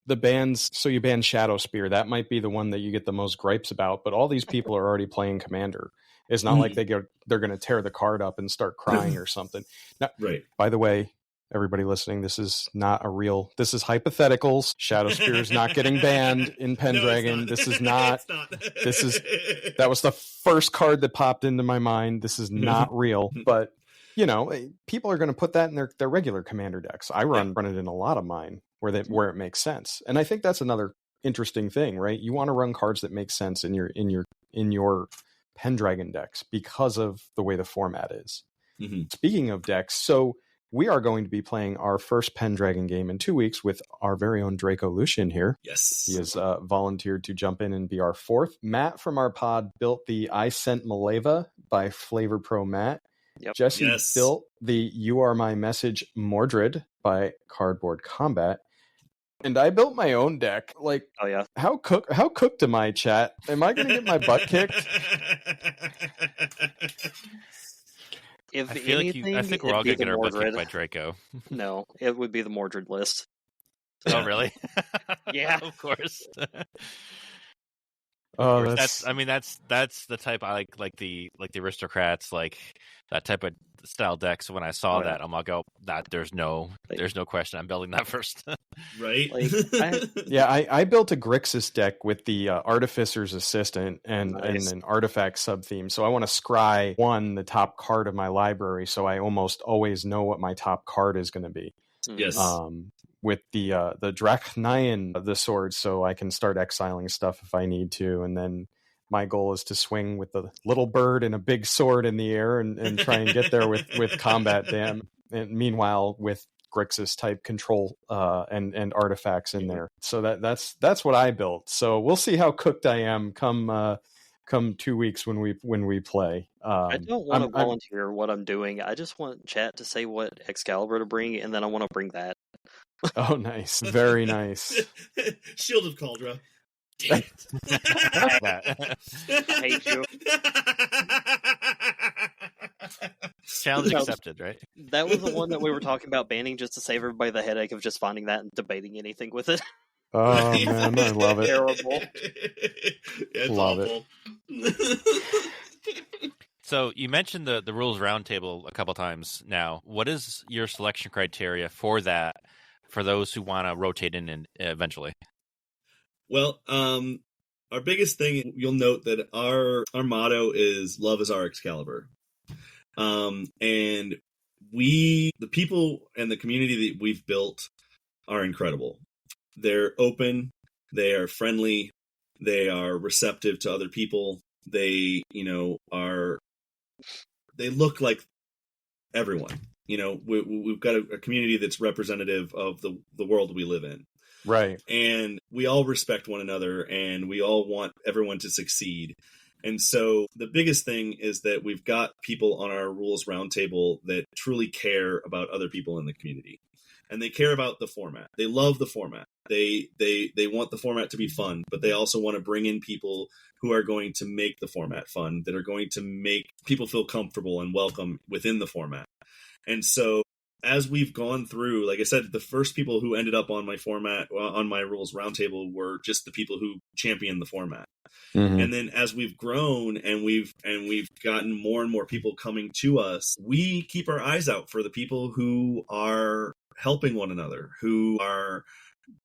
the bans, so you ban Shadow Spear, that might be the one that you get the most gripes about, but all these people are already playing Commander. It's not like they're going to tear the card up and start crying or something. Now, right. By the way, everybody listening, this is hypotheticals. Shadow Spear is not getting banned in Pendragon. No, this is not. That was the first card that popped into my mind. This is not real, but people are going to put that in their regular Commander decks. I run it in a lot of mine where it makes sense. And I think that's another interesting thing, right? You want to run cards that make sense in your Pendragon decks because of the way the format is. Speaking of decks, so we are going to be playing our first Pendragon game in 2 weeks with our very own Draco Lucian here. Yes. He has volunteered to jump in and be our fourth. Matt from our pod built the I Sent Maleva by Flavor Pro Matt. Yep. Jesse built the You Are My Message Mordred by Cardboard Combat. And I built my own deck. Like, oh yeah, how cooked am I, chat? Am I going to get my butt kicked? I think we're all going to get our butt kicked by Draco. No, it would be the Mordred list. Oh, really? Yeah, of course. Oh, that's the type I like the aristocrats, like that type of style deck. So when I saw that, I'm like, oh, there's no question. I'm building that first. Right? I built a Grixis deck with the Artificer's Assistant and an artifact sub theme. So I want to scry the top card of my library, so I almost always know what my top card is going to be. Yes. With the Drachnian, the sword, so I can start exiling stuff if I need to, and then my goal is to swing with the little bird and a big sword in the air and try and get there with combat dam. And meanwhile, with Grixis type control and artifacts in there. So that's what I built. So we'll see how cooked I am come 2 weeks when we play. I don't want to volunteer what I'm doing. I just want chat to say what Excalibur to bring, and then I want to bring that. Oh, nice. Very nice. Shield of Caldra. That. I hate you. Challenge accepted, right? That was the one that we were talking about banning just to save everybody the headache of just finding that and debating anything with it. Oh, man, I love it. Terrible. It's Love awful. So you mentioned the rules roundtable a couple times now. What is your selection criteria for that, for those who want to rotate in eventually? Well, our biggest thing, you'll note that our motto is "Love is our Excalibur," and the people and the community that we've built are incredible. They're open, they are friendly, they are receptive to other people. They, they look like everyone. We've got a community that's representative of the world we live in. Right. And we all respect one another, and we all want everyone to succeed. And so the biggest thing is that we've got people on our rules roundtable that truly care about other people in the community. And they care about the format. They love the format. They want the format to be fun, but they also want to bring in people who are going to make the format fun, that are going to make people feel comfortable and welcome within the format. And so as we've gone through, like I said, the first people who ended up on my format, on my rules roundtable, were just the people who championed the format. Mm-hmm. And then as we've grown and we've gotten more and more people coming to us, we keep our eyes out for the people who are helping one another, who are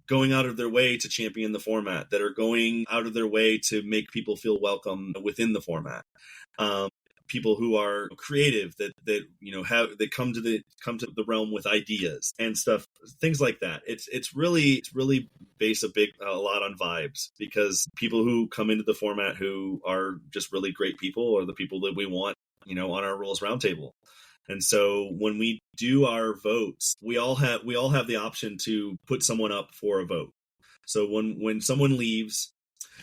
going out of their way to champion the format, that are going out of their way to make people feel welcome within the format. People who are creative, that come to the realm with ideas and stuff, things like that. It's really based a lot on vibes, because people who come into the format who are just really great people are the people that we want, on our rules roundtable. And so when we do our votes, we all have the option to put someone up for a vote. So when someone leaves.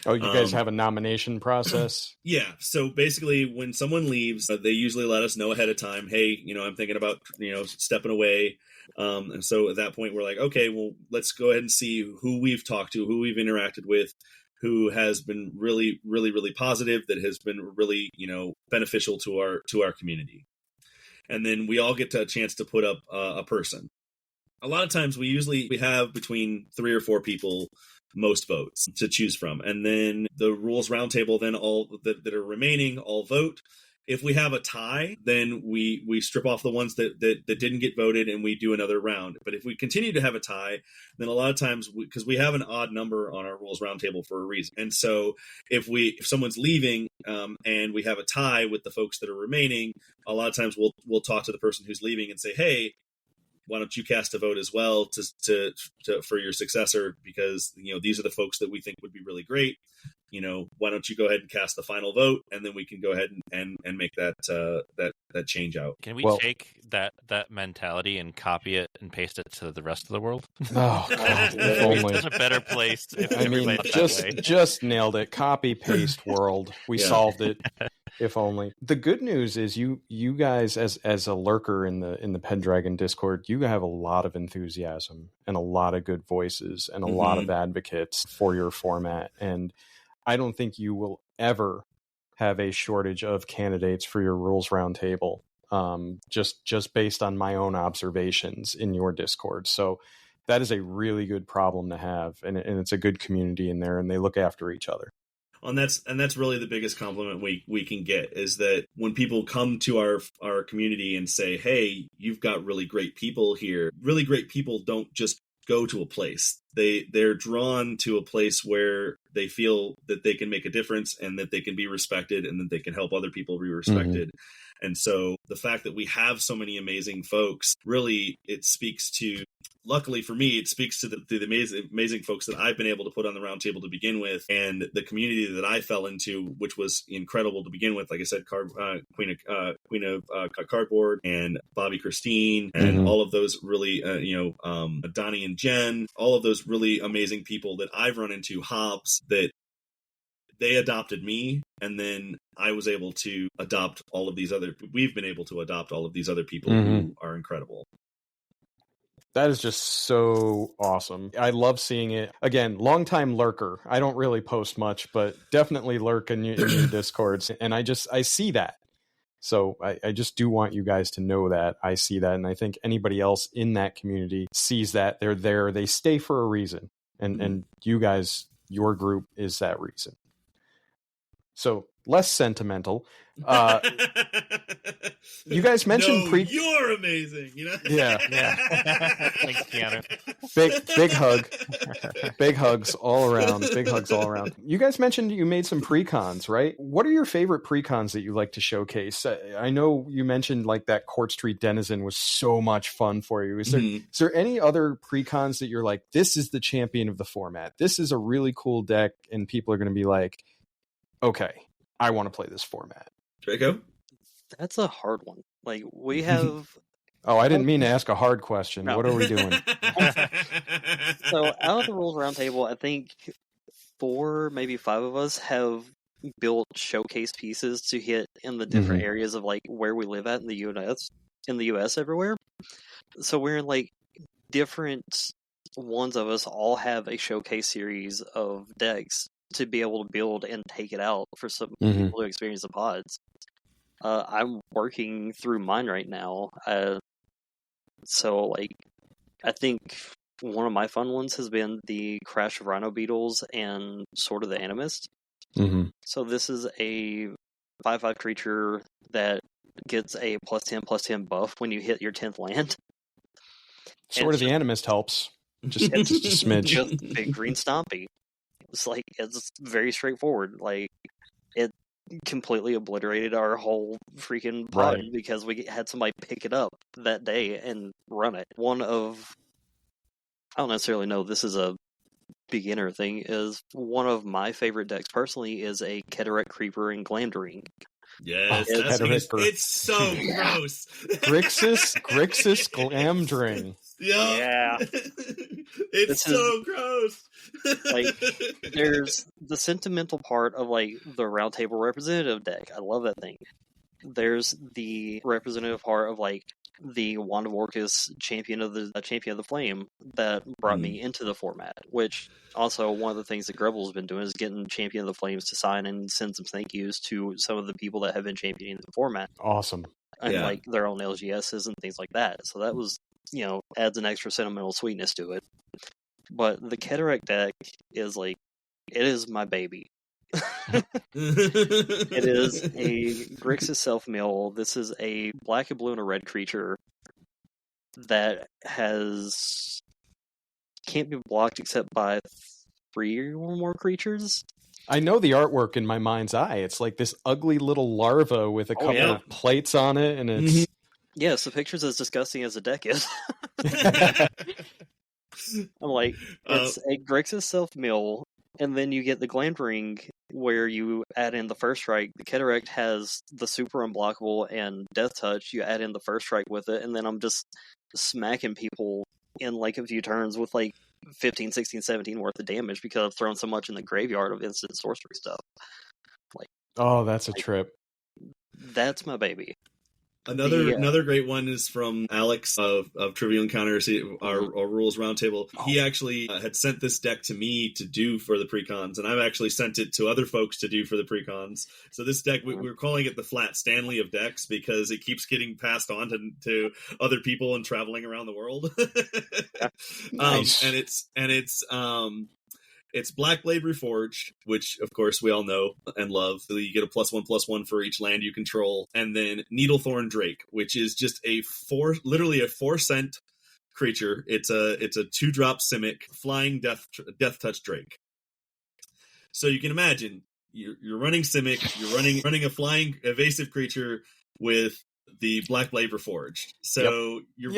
Oh, you guys have a nomination process? Yeah. So basically, when someone leaves, they usually let us know ahead of time, hey, I'm thinking about, stepping away. And so at that point, we're like, okay, well, let's go ahead and see who we've talked to, who we've interacted with, who has been really, really, really positive, that has been really, beneficial to our community. And then we all get a chance to put up a person. A lot of times we have between 3 or 4 people most votes to choose from. And then the rules roundtable, then all that are remaining all vote. If we have a tie, then we strip off the ones that didn't get voted and we do another round. But if we continue to have a tie, then a lot of times, because we have an odd number on our rules roundtable for a reason. And so if someone's leaving and we have a tie with the folks that are remaining, a lot of times we'll talk to the person who's leaving and say, hey, why don't you cast a vote as well to for your successor? Because, these are the folks that we think would be really great. Why don't you go ahead and cast the final vote, and then we can go ahead and make that change out. Can we take that mentality and copy it and paste it to the rest of the world? Oh, God, if only. It's a better place. Just nailed it. Copy paste world. We solved it. If only. The good news is you guys, as a lurker in the Pendragon Discord, you have a lot of enthusiasm and a lot of good voices and a lot of advocates for your format. And I don't think you will ever have a shortage of candidates for your rules roundtable. Just based on my own observations in your Discord. So that is a really good problem to have, and it's a good community in there, and they look after each other. And that's really the biggest compliment we can get, is that when people come to our community and say, hey, you've got really great people here. Really great people don't just go to a place. They're drawn to a place where they feel that they can make a difference and that they can be respected and that they can help other people be respected. And so the fact that we have so many amazing folks, really, it speaks to luckily for me, it speaks to the amazing folks that I've been able to put on the roundtable to begin with, and the community that I fell into, which was incredible to begin with. Like I said, Queen of Cardboard and Bobby Christine, and all of those really, Donnie and Jen, all of those really amazing people that I've run into, Hobbs, that they adopted me, and then I was able to adopt all of these we've been able to adopt all of these other people who are incredible. That is just so awesome. I love seeing it. Again, longtime lurker. I don't really post much, but definitely lurk in your Discords. And I see that. So I just do want you guys to know that I see that. And I think anybody else in that community sees that. They're there. They stay for a reason. And you guys, your group is that reason. So less sentimental. You guys mentioned you're amazing, you know? Yeah. Thanks, Keanu. Big hugs all around. You guys mentioned you made some pre-cons, right? What are your favorite pre-cons that you like to showcase? I know you mentioned like that Court Street Denizen was so much fun for you. Is there any other pre-cons that you're like, this is the champion of the format, this is a really cool deck, and people are going to be like, okay, I want to play this format? Draco? That's a hard one. Like, we have... Oh, I didn't mean to ask a hard question. No. What are we doing? So, out of the Rules Roundtable, I think 4, maybe 5 of us have built showcase pieces to hit in the different areas of, like, where we live at in the US everywhere. So, we're in, like, different ones of us all have a showcase series of decks to be able to build and take it out for some people to experience the pods. I'm working through mine right now. So, like, I think one of my fun ones has been the Crash of Rhino Beetles and Sword of the Animist. So this is a 5/5 creature that gets a +10/+10 buff when you hit your 10th land. Sword of the Animist helps. Just a smidge. Just big green stompy. It's very straightforward. Like, it completely obliterated our whole freaking pod because we had somebody pick it up that day and run it. I don't necessarily know this is a beginner thing, is one of my favorite decks personally is a Keterek Creeper and Glamdring. Yes, it's so gross. Grixis Glamdring. Yeah. It's so gross. Like, there's the sentimental part of, like, the Roundtable representative deck. I love that thing. There's the representative part of, like, the Wand of Orcus Champion of the Flame that brought me into the format, which also one of the things that Grebel's been doing is getting Champion of the Flames to sign and send some thank yous to some of the people that have been championing the format. Awesome. And like their own LGSs and things like that. So that was, adds an extra sentimental sweetness to it. But the Keterek deck is like, it is my baby. It is a Grixis self-mill. This is a black and blue and a red creature that can't be blocked except by 3 or more creatures. I know the artwork in my mind's eye. It's like this ugly little larva with a couple of plates on it, and it's... Yes, the picture's as disgusting as the deck is. I'm like, it's a Grixis self-mill, and then you get the Glamdring, where you add in the First Strike. The Keterek has the super unblockable and Death Touch. You add in the First Strike with it, and then I'm just smacking people in like a few turns with like 15, 16, 17 worth of damage because I've thrown so much in the graveyard of instant sorcery stuff. Like, oh, that's a trip. That's my baby. Another great one is from Alex of Trivial Encounters, our Rules Roundtable. He actually had sent this deck to me to do for the precons, and I've actually sent it to other folks to do for the precons. So this deck, we're calling it the Flat Stanley of decks because it keeps getting passed on to other people and traveling around the world. Nice. It's Black Blade Reforged, which, of course, we all know and love. So you get a +1/+1 for each land you control. And then Needlethorn Drake, which is just literally a 4-cent creature. It's a 2-drop Simic, flying Death Touch Drake. So you can imagine, you're running Simic, you're running a flying evasive creature with the Black Blade Reforged. So you're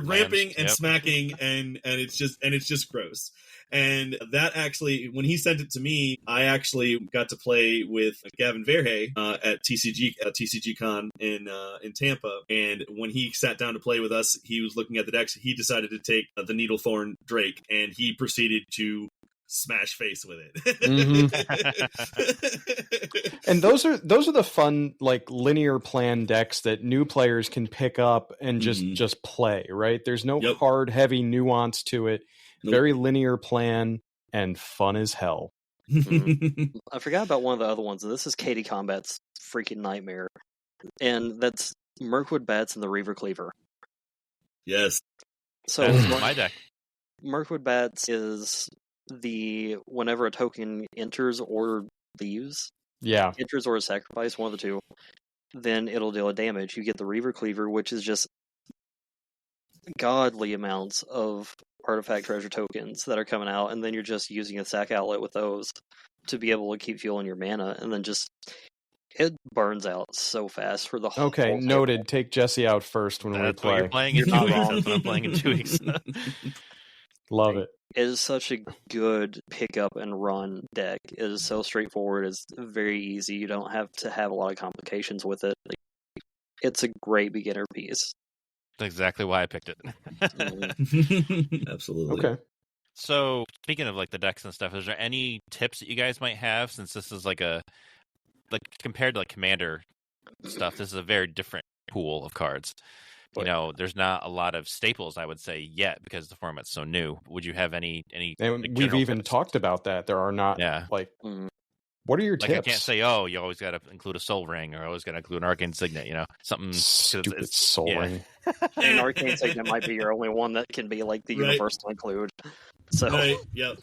ramping and smacking, and it's just gross. And that actually, when he sent it to me, I actually got to play with Gavin Verhey at TCG Con in Tampa. And when he sat down to play with us, he was looking at the decks. He decided to take the Needlethorn Drake, and he proceeded to smash face with it. And those are the fun, like, linear plan decks that new players can pick up and just play, right? There's no hard, heavy nuance to it. Nope. Very linear plan and fun as hell. I forgot about one of the other ones. This is Katie Combat's freaking nightmare. And that's Mirkwood Bats and the Reaver Cleaver. Yes. So my deck. Mirkwood Bats is whenever a token enters or leaves. Yeah. Enters or is sacrificed, one of the two. Then it'll deal a damage. You get the Reaver Cleaver, which is just godly amounts of artifact treasure tokens that are coming out, and then you're just using a sack outlet with those to be able to keep fueling your mana, and then just it burns out so fast for the whole. Okay, noted. Table. Take Jesse out first when we play. What you're playing in 2 weeks. That's what I'm playing in 2 weeks. Love it. It is such a good pick up and run deck. It is so straightforward. It's very easy. You don't have to have a lot of complications with it. It's a great beginner piece. That's exactly why I picked it. Absolutely. Okay. So, speaking of like the decks and stuff, is there any tips that you guys might have, since this is like compared to like Commander stuff, this is a very different pool of cards. You know, there's not a lot of staples, I would say, yet, because the format's so new. Would you have any and we've even tips? Talked about that. There are not what are your tips? I can't say, you always got to include a Soul Ring, or always got to include an Arcane Signet, something. Stupid Soul Ring. And Arcane Signet might be your only one that can be like the universal include. So, yep.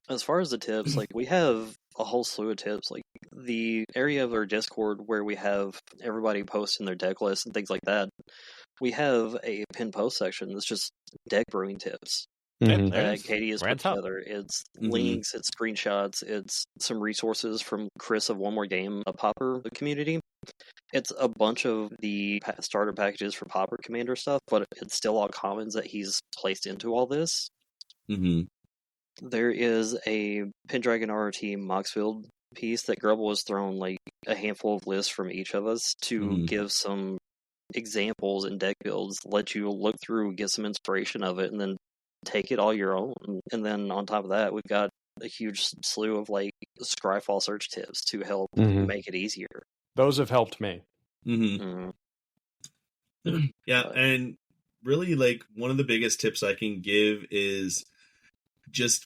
As far as the tips, like, we have a whole slew of tips. Like, the area of our Discord where we have everybody posting their deck lists and things like that, we have a pinned post section that's just deck brewing tips. That Katie has put together. It's links, it's screenshots, it's some resources from Chris of One More Game, a Pauper community. It's a bunch of the starter packages for Pauper Commander stuff, but it's still all commons that he's placed into all this. There is a Pendragon RRT Moxfield piece that Grubble has thrown like a handful of lists from each of us to give some examples and deck builds, let you look through, get some inspiration of it, and then take it all your own. And then on top of that, we've got a huge slew of like Scryfall search tips to help make it easier. Those have helped me. Yeah, and really, like, one of the biggest tips I can give is just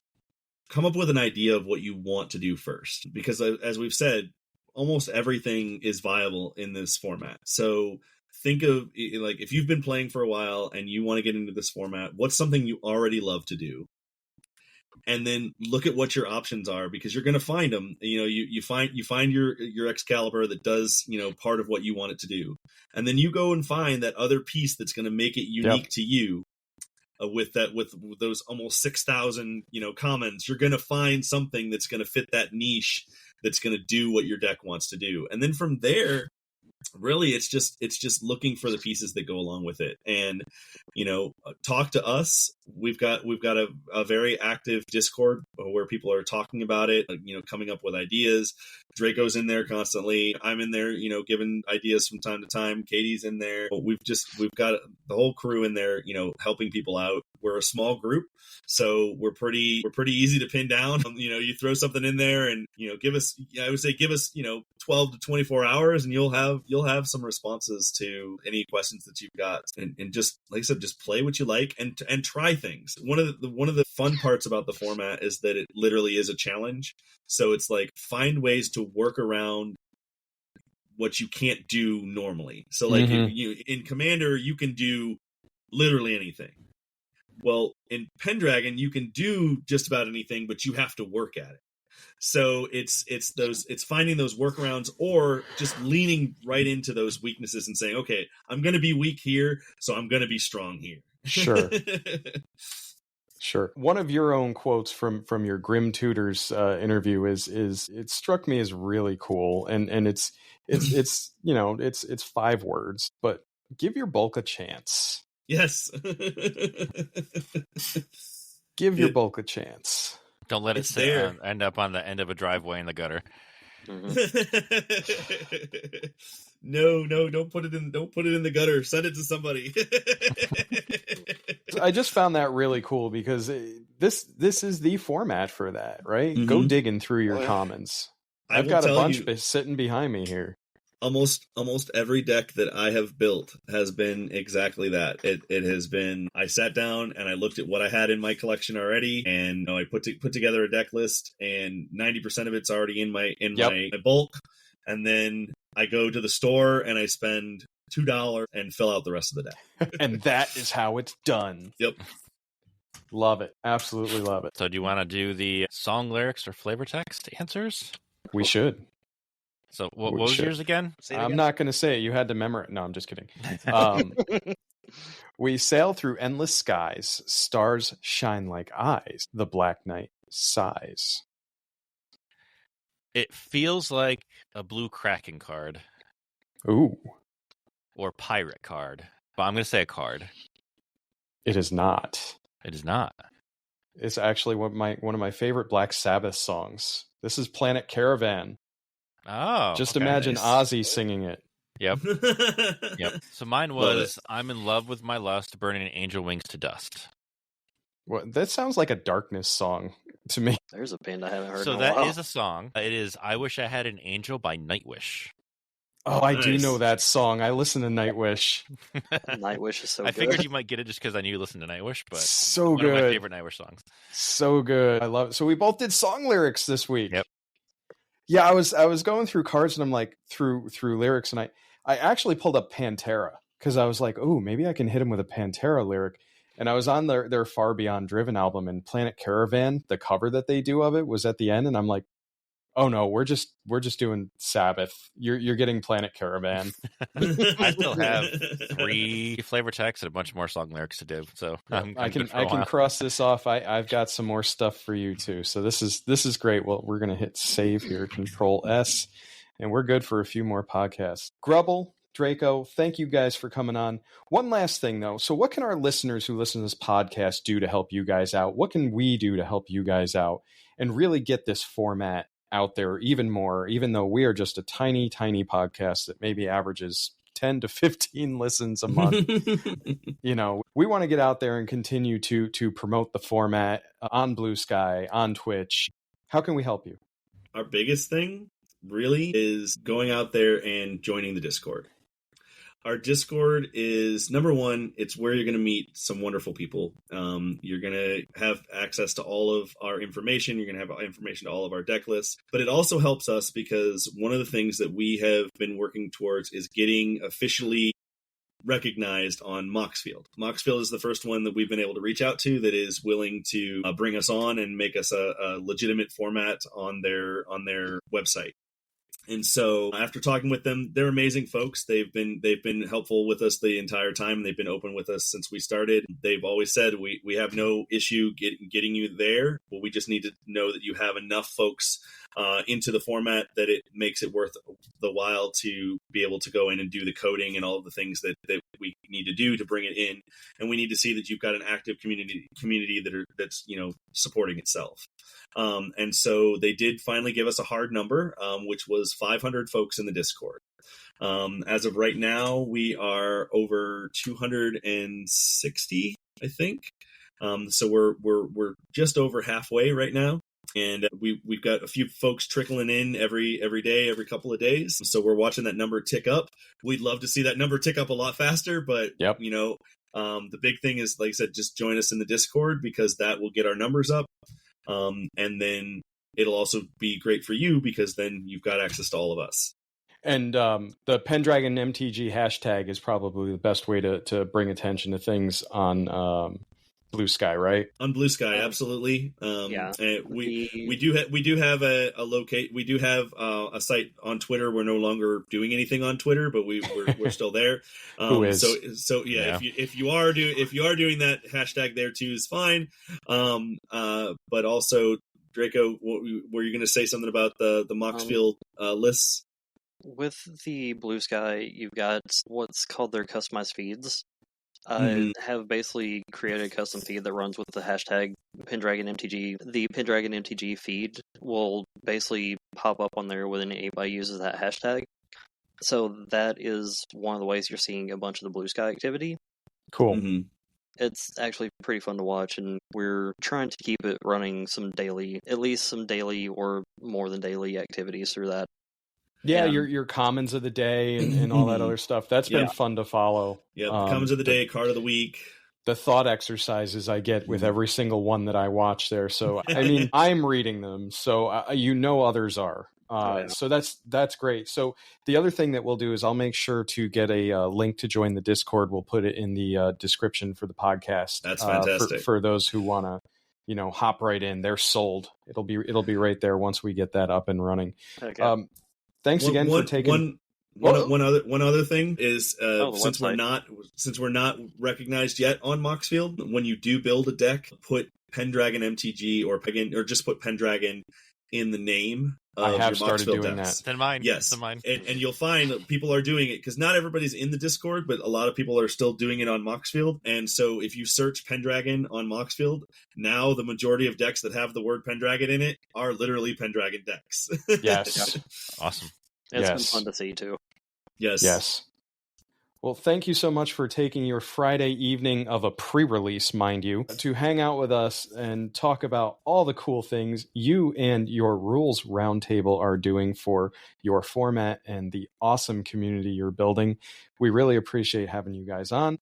come up with an idea of what you want to do first, because as we've said, almost everything is viable in this format. So think of, like, if you've been playing for a while and you want to get into this format, what's something you already love to do? And then look at what your options are, because you're going to find them. You find your Excalibur that does, part of what you want it to do. And then you go and find that other piece that's going to make it unique to you. With those almost 6,000, commons, you're going to find something that's going to fit that niche, that's going to do what your deck wants to do. And then from there, really, it's just looking for the pieces that go along with it. And, talk to us. We've got a very active Discord where people are talking about it, coming up with ideas. Draco's in there constantly. I'm in there, giving ideas from time to time. Katie's in there. We've got the whole crew in there, helping people out. We're a small group, so we're pretty easy to pin down. You throw something in there and, give us 12 to 24 hours, and you'll have some responses to any questions that you've got. And just, like I said, just play what you like and try things. One of the fun parts about the format is that it literally is a challenge. So it's like, find ways to work around what you can't do normally. So like in Commander, you can do literally anything. Well, in Pendragon, you can do just about anything, but you have to work at it. So it's finding those workarounds, or just leaning right into those weaknesses and saying, okay, I'm going to be weak here, so I'm going to be strong here. Sure. Sure. One of your own quotes from your Grim Tutors interview is it struck me as really cool, and it's it's 5 words, but give your bulk a chance. Yes. Give your bulk a chance. Don't let it sit end up on the end of a driveway in the gutter. Mm-hmm. No, don't put it in the gutter. Send it to somebody. I just found that really cool because this is the format for that, right? Mm-hmm. Go digging through your commons. I've got a bunch sitting behind me here. Almost every deck that I have built has been exactly that. It has been, I sat down and I looked at what I had in my collection already, and I put together a deck list, and 90% of it's already in my bulk, and then I go to the store and I spend $2 and fill out the rest of the deck. And that is how it's done. Yep. Love it. Absolutely love it. So do you want to do the song lyrics or flavor text answers? We should. So what was yours again? I'm not going to say it. You had to memorize. No, I'm just kidding. We sail through endless skies. Stars shine like eyes. The black night sighs. It feels like a blue Kraken card. Ooh. Or pirate card. But I'm going to say a card. It is not. It is not. It's actually one of my favorite Black Sabbath songs. This is Planet Caravan. Oh, just imagine Ozzy singing it. Yep. Yep. So mine was I'm in love with my lust, burning angel wings to dust. Well, that sounds like a Darkness song to me. There's a band I haven't heard. So in a that while. is a song. It is I Wish I Had an Angel by Nightwish. Oh, nice. I do know that song. I listen to Nightwish. Nightwish is so I good. figured you might get it just because I knew you listened to Nightwish, but so one good. of my favorite Nightwish songs. So good. I love it. So we both did song lyrics this week. Yep. Yeah, I was going through cards and I'm like through lyrics, and I actually pulled up Pantera because I was like, oh, maybe I can hit him with a Pantera lyric. And I was on their Far Beyond Driven album, and Planet Caravan, the cover that they do of it was at the end, and I'm like, oh no, we're just doing Sabbath. You're getting Planet Caravan. I still have 3 flavor texts and a bunch more song lyrics to do. So I can cross this off. I've got some more stuff for you too. So this is great. Well, we're gonna hit save here, Control S, and we're good for a few more podcasts. Grubble, Draco, thank you guys for coming on. One last thing though. So what can our listeners who listen to this podcast do to help you guys out? What can we do to help you guys out and really get this format out there even more, even though we are just a tiny podcast that maybe averages 10 to 15 listens a month? We want to get out there and continue to promote the format on Blue Sky, on Twitch. How can we help you? Our biggest thing really is going out there and joining the Discord. Our Discord is, number one, it's where you're going to meet some wonderful people. You're going to have access to all of our information. You're going to have information to all of our deck lists. But it also helps us because one of the things that we have been working towards is getting officially recognized on Moxfield. Moxfield is the first one that we've been able to reach out to that is willing to bring us on and make us a legitimate format on their website. And so after talking with them, they're amazing folks. They've been helpful with us the entire time, and they've been open with us since we started. They've always said we have no issue getting you there, but we just need to know that you have enough folks into the format that it makes it worth the while to be able to go in and do the coding and all of the things that we need to do to bring it in. And we need to see that you've got an active community that's supporting itself. And so they did finally give us a hard number, which was 500 folks in the Discord. As of right now, we are over 260, I think. So we're just over halfway right now. And we've got a few folks trickling in every day, every couple of days. So we're watching that number tick up. We'd love to see that number tick up a lot faster, but yep. The big thing is, like I said, just join us in the Discord because that will get our numbers up. And then it'll also be great for you because then you've got access to all of us. And the Pendragon MTG hashtag is probably the best way to bring attention to things on Blue Sky, right? On Blue Sky, absolutely. Yeah. And we do have a site on Twitter. We're no longer doing anything on Twitter, but we're still there. Who is? So yeah. If you are doing that, hashtag there too is fine. But also, Draco, were you going to say something about the Moxfield lists? With the Blue Sky, you've got what's called their customized feeds. Have basically created a custom feed that runs with the hashtag Pendragon MTG. The Pendragon MTG feed will basically pop up on there when anybody uses that hashtag. So that is one of the ways you're seeing a bunch of the Blue Sky activity. Cool. Mm-hmm. It's actually pretty fun to watch, and we're trying to keep it running at least some daily or more than daily activities through that. Yeah, your commons of the day and all that other stuff. That's been fun to follow. Yeah, commons of the day, card of the week. The thought exercises I get with every single one that I watch there. So, I mean, I'm reading them, so others are. So that's great. So the other thing that we'll do is I'll make sure to get a link to join the Discord. We'll put it in the description for the podcast. That's fantastic. For those who want to, hop right in. They're sold. It'll be right there once we get that up and running. Okay. Thanks again for taking one other thing is since website. we're not recognized yet on Moxfield, when you do build a deck, put Pendragon MTG or just put Pendragon in the name of I have your started Moxfield doing decks. that. Then mine. Yes, then mine. And you'll find that people are doing it because not everybody's in the Discord, but a lot of people are still doing it on Moxfield. And so if you search Pendragon on Moxfield, now the majority of decks that have the word Pendragon in it are literally Pendragon decks. Yes. Awesome. It's been fun to see too. Yes. Well, thank you so much for taking your Friday evening of a pre-release, mind you, to hang out with us and talk about all the cool things you and your Rules Roundtable are doing for your format and the awesome community you're building. We really appreciate having you guys on.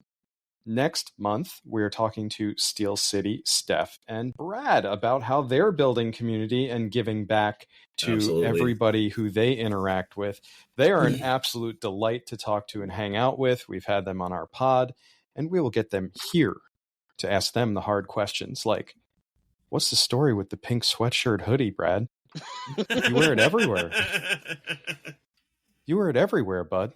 Next month, we're talking to Steel City, Steph, and Brad about how they're building community and giving back to everybody who they interact with. They are an absolute delight to talk to and hang out with. We've had them on our pod, and we will get them here to ask them the hard questions like, what's the story with the pink sweatshirt hoodie, Brad? You wear it everywhere. You wear it everywhere, bud.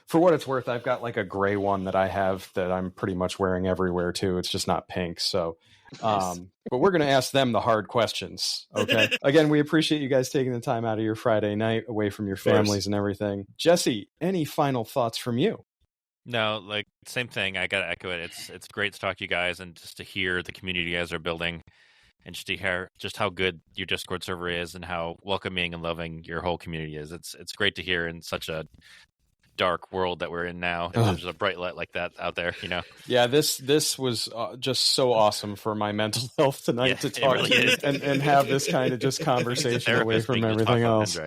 For what it's worth, I've got like a gray one that I have that I'm pretty much wearing everywhere too. It's just not pink. So, but we're going to ask them the hard questions. Okay. Again, we appreciate you guys taking the time out of your Friday night away from your families and everything. Jesse, any final thoughts from you? No, like same thing. I got to echo it. It's great to talk to you guys and just to hear the community you guys are building and just to hear just how good your Discord server is and how welcoming and loving your whole community is. It's great to hear in such a dark world that we're in now. There's a bright light like that out there, Yeah, this was just so awesome for my mental health tonight to talk really to you and have this kind of just conversation away from everything else.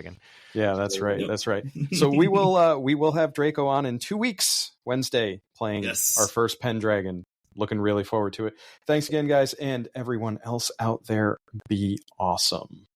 Yeah, that's right. That's right. So we will have Draco on in 2 weeks, Wednesday, playing our first Pendragon. Looking really forward to it. Thanks again, guys, and everyone else out there. Be awesome.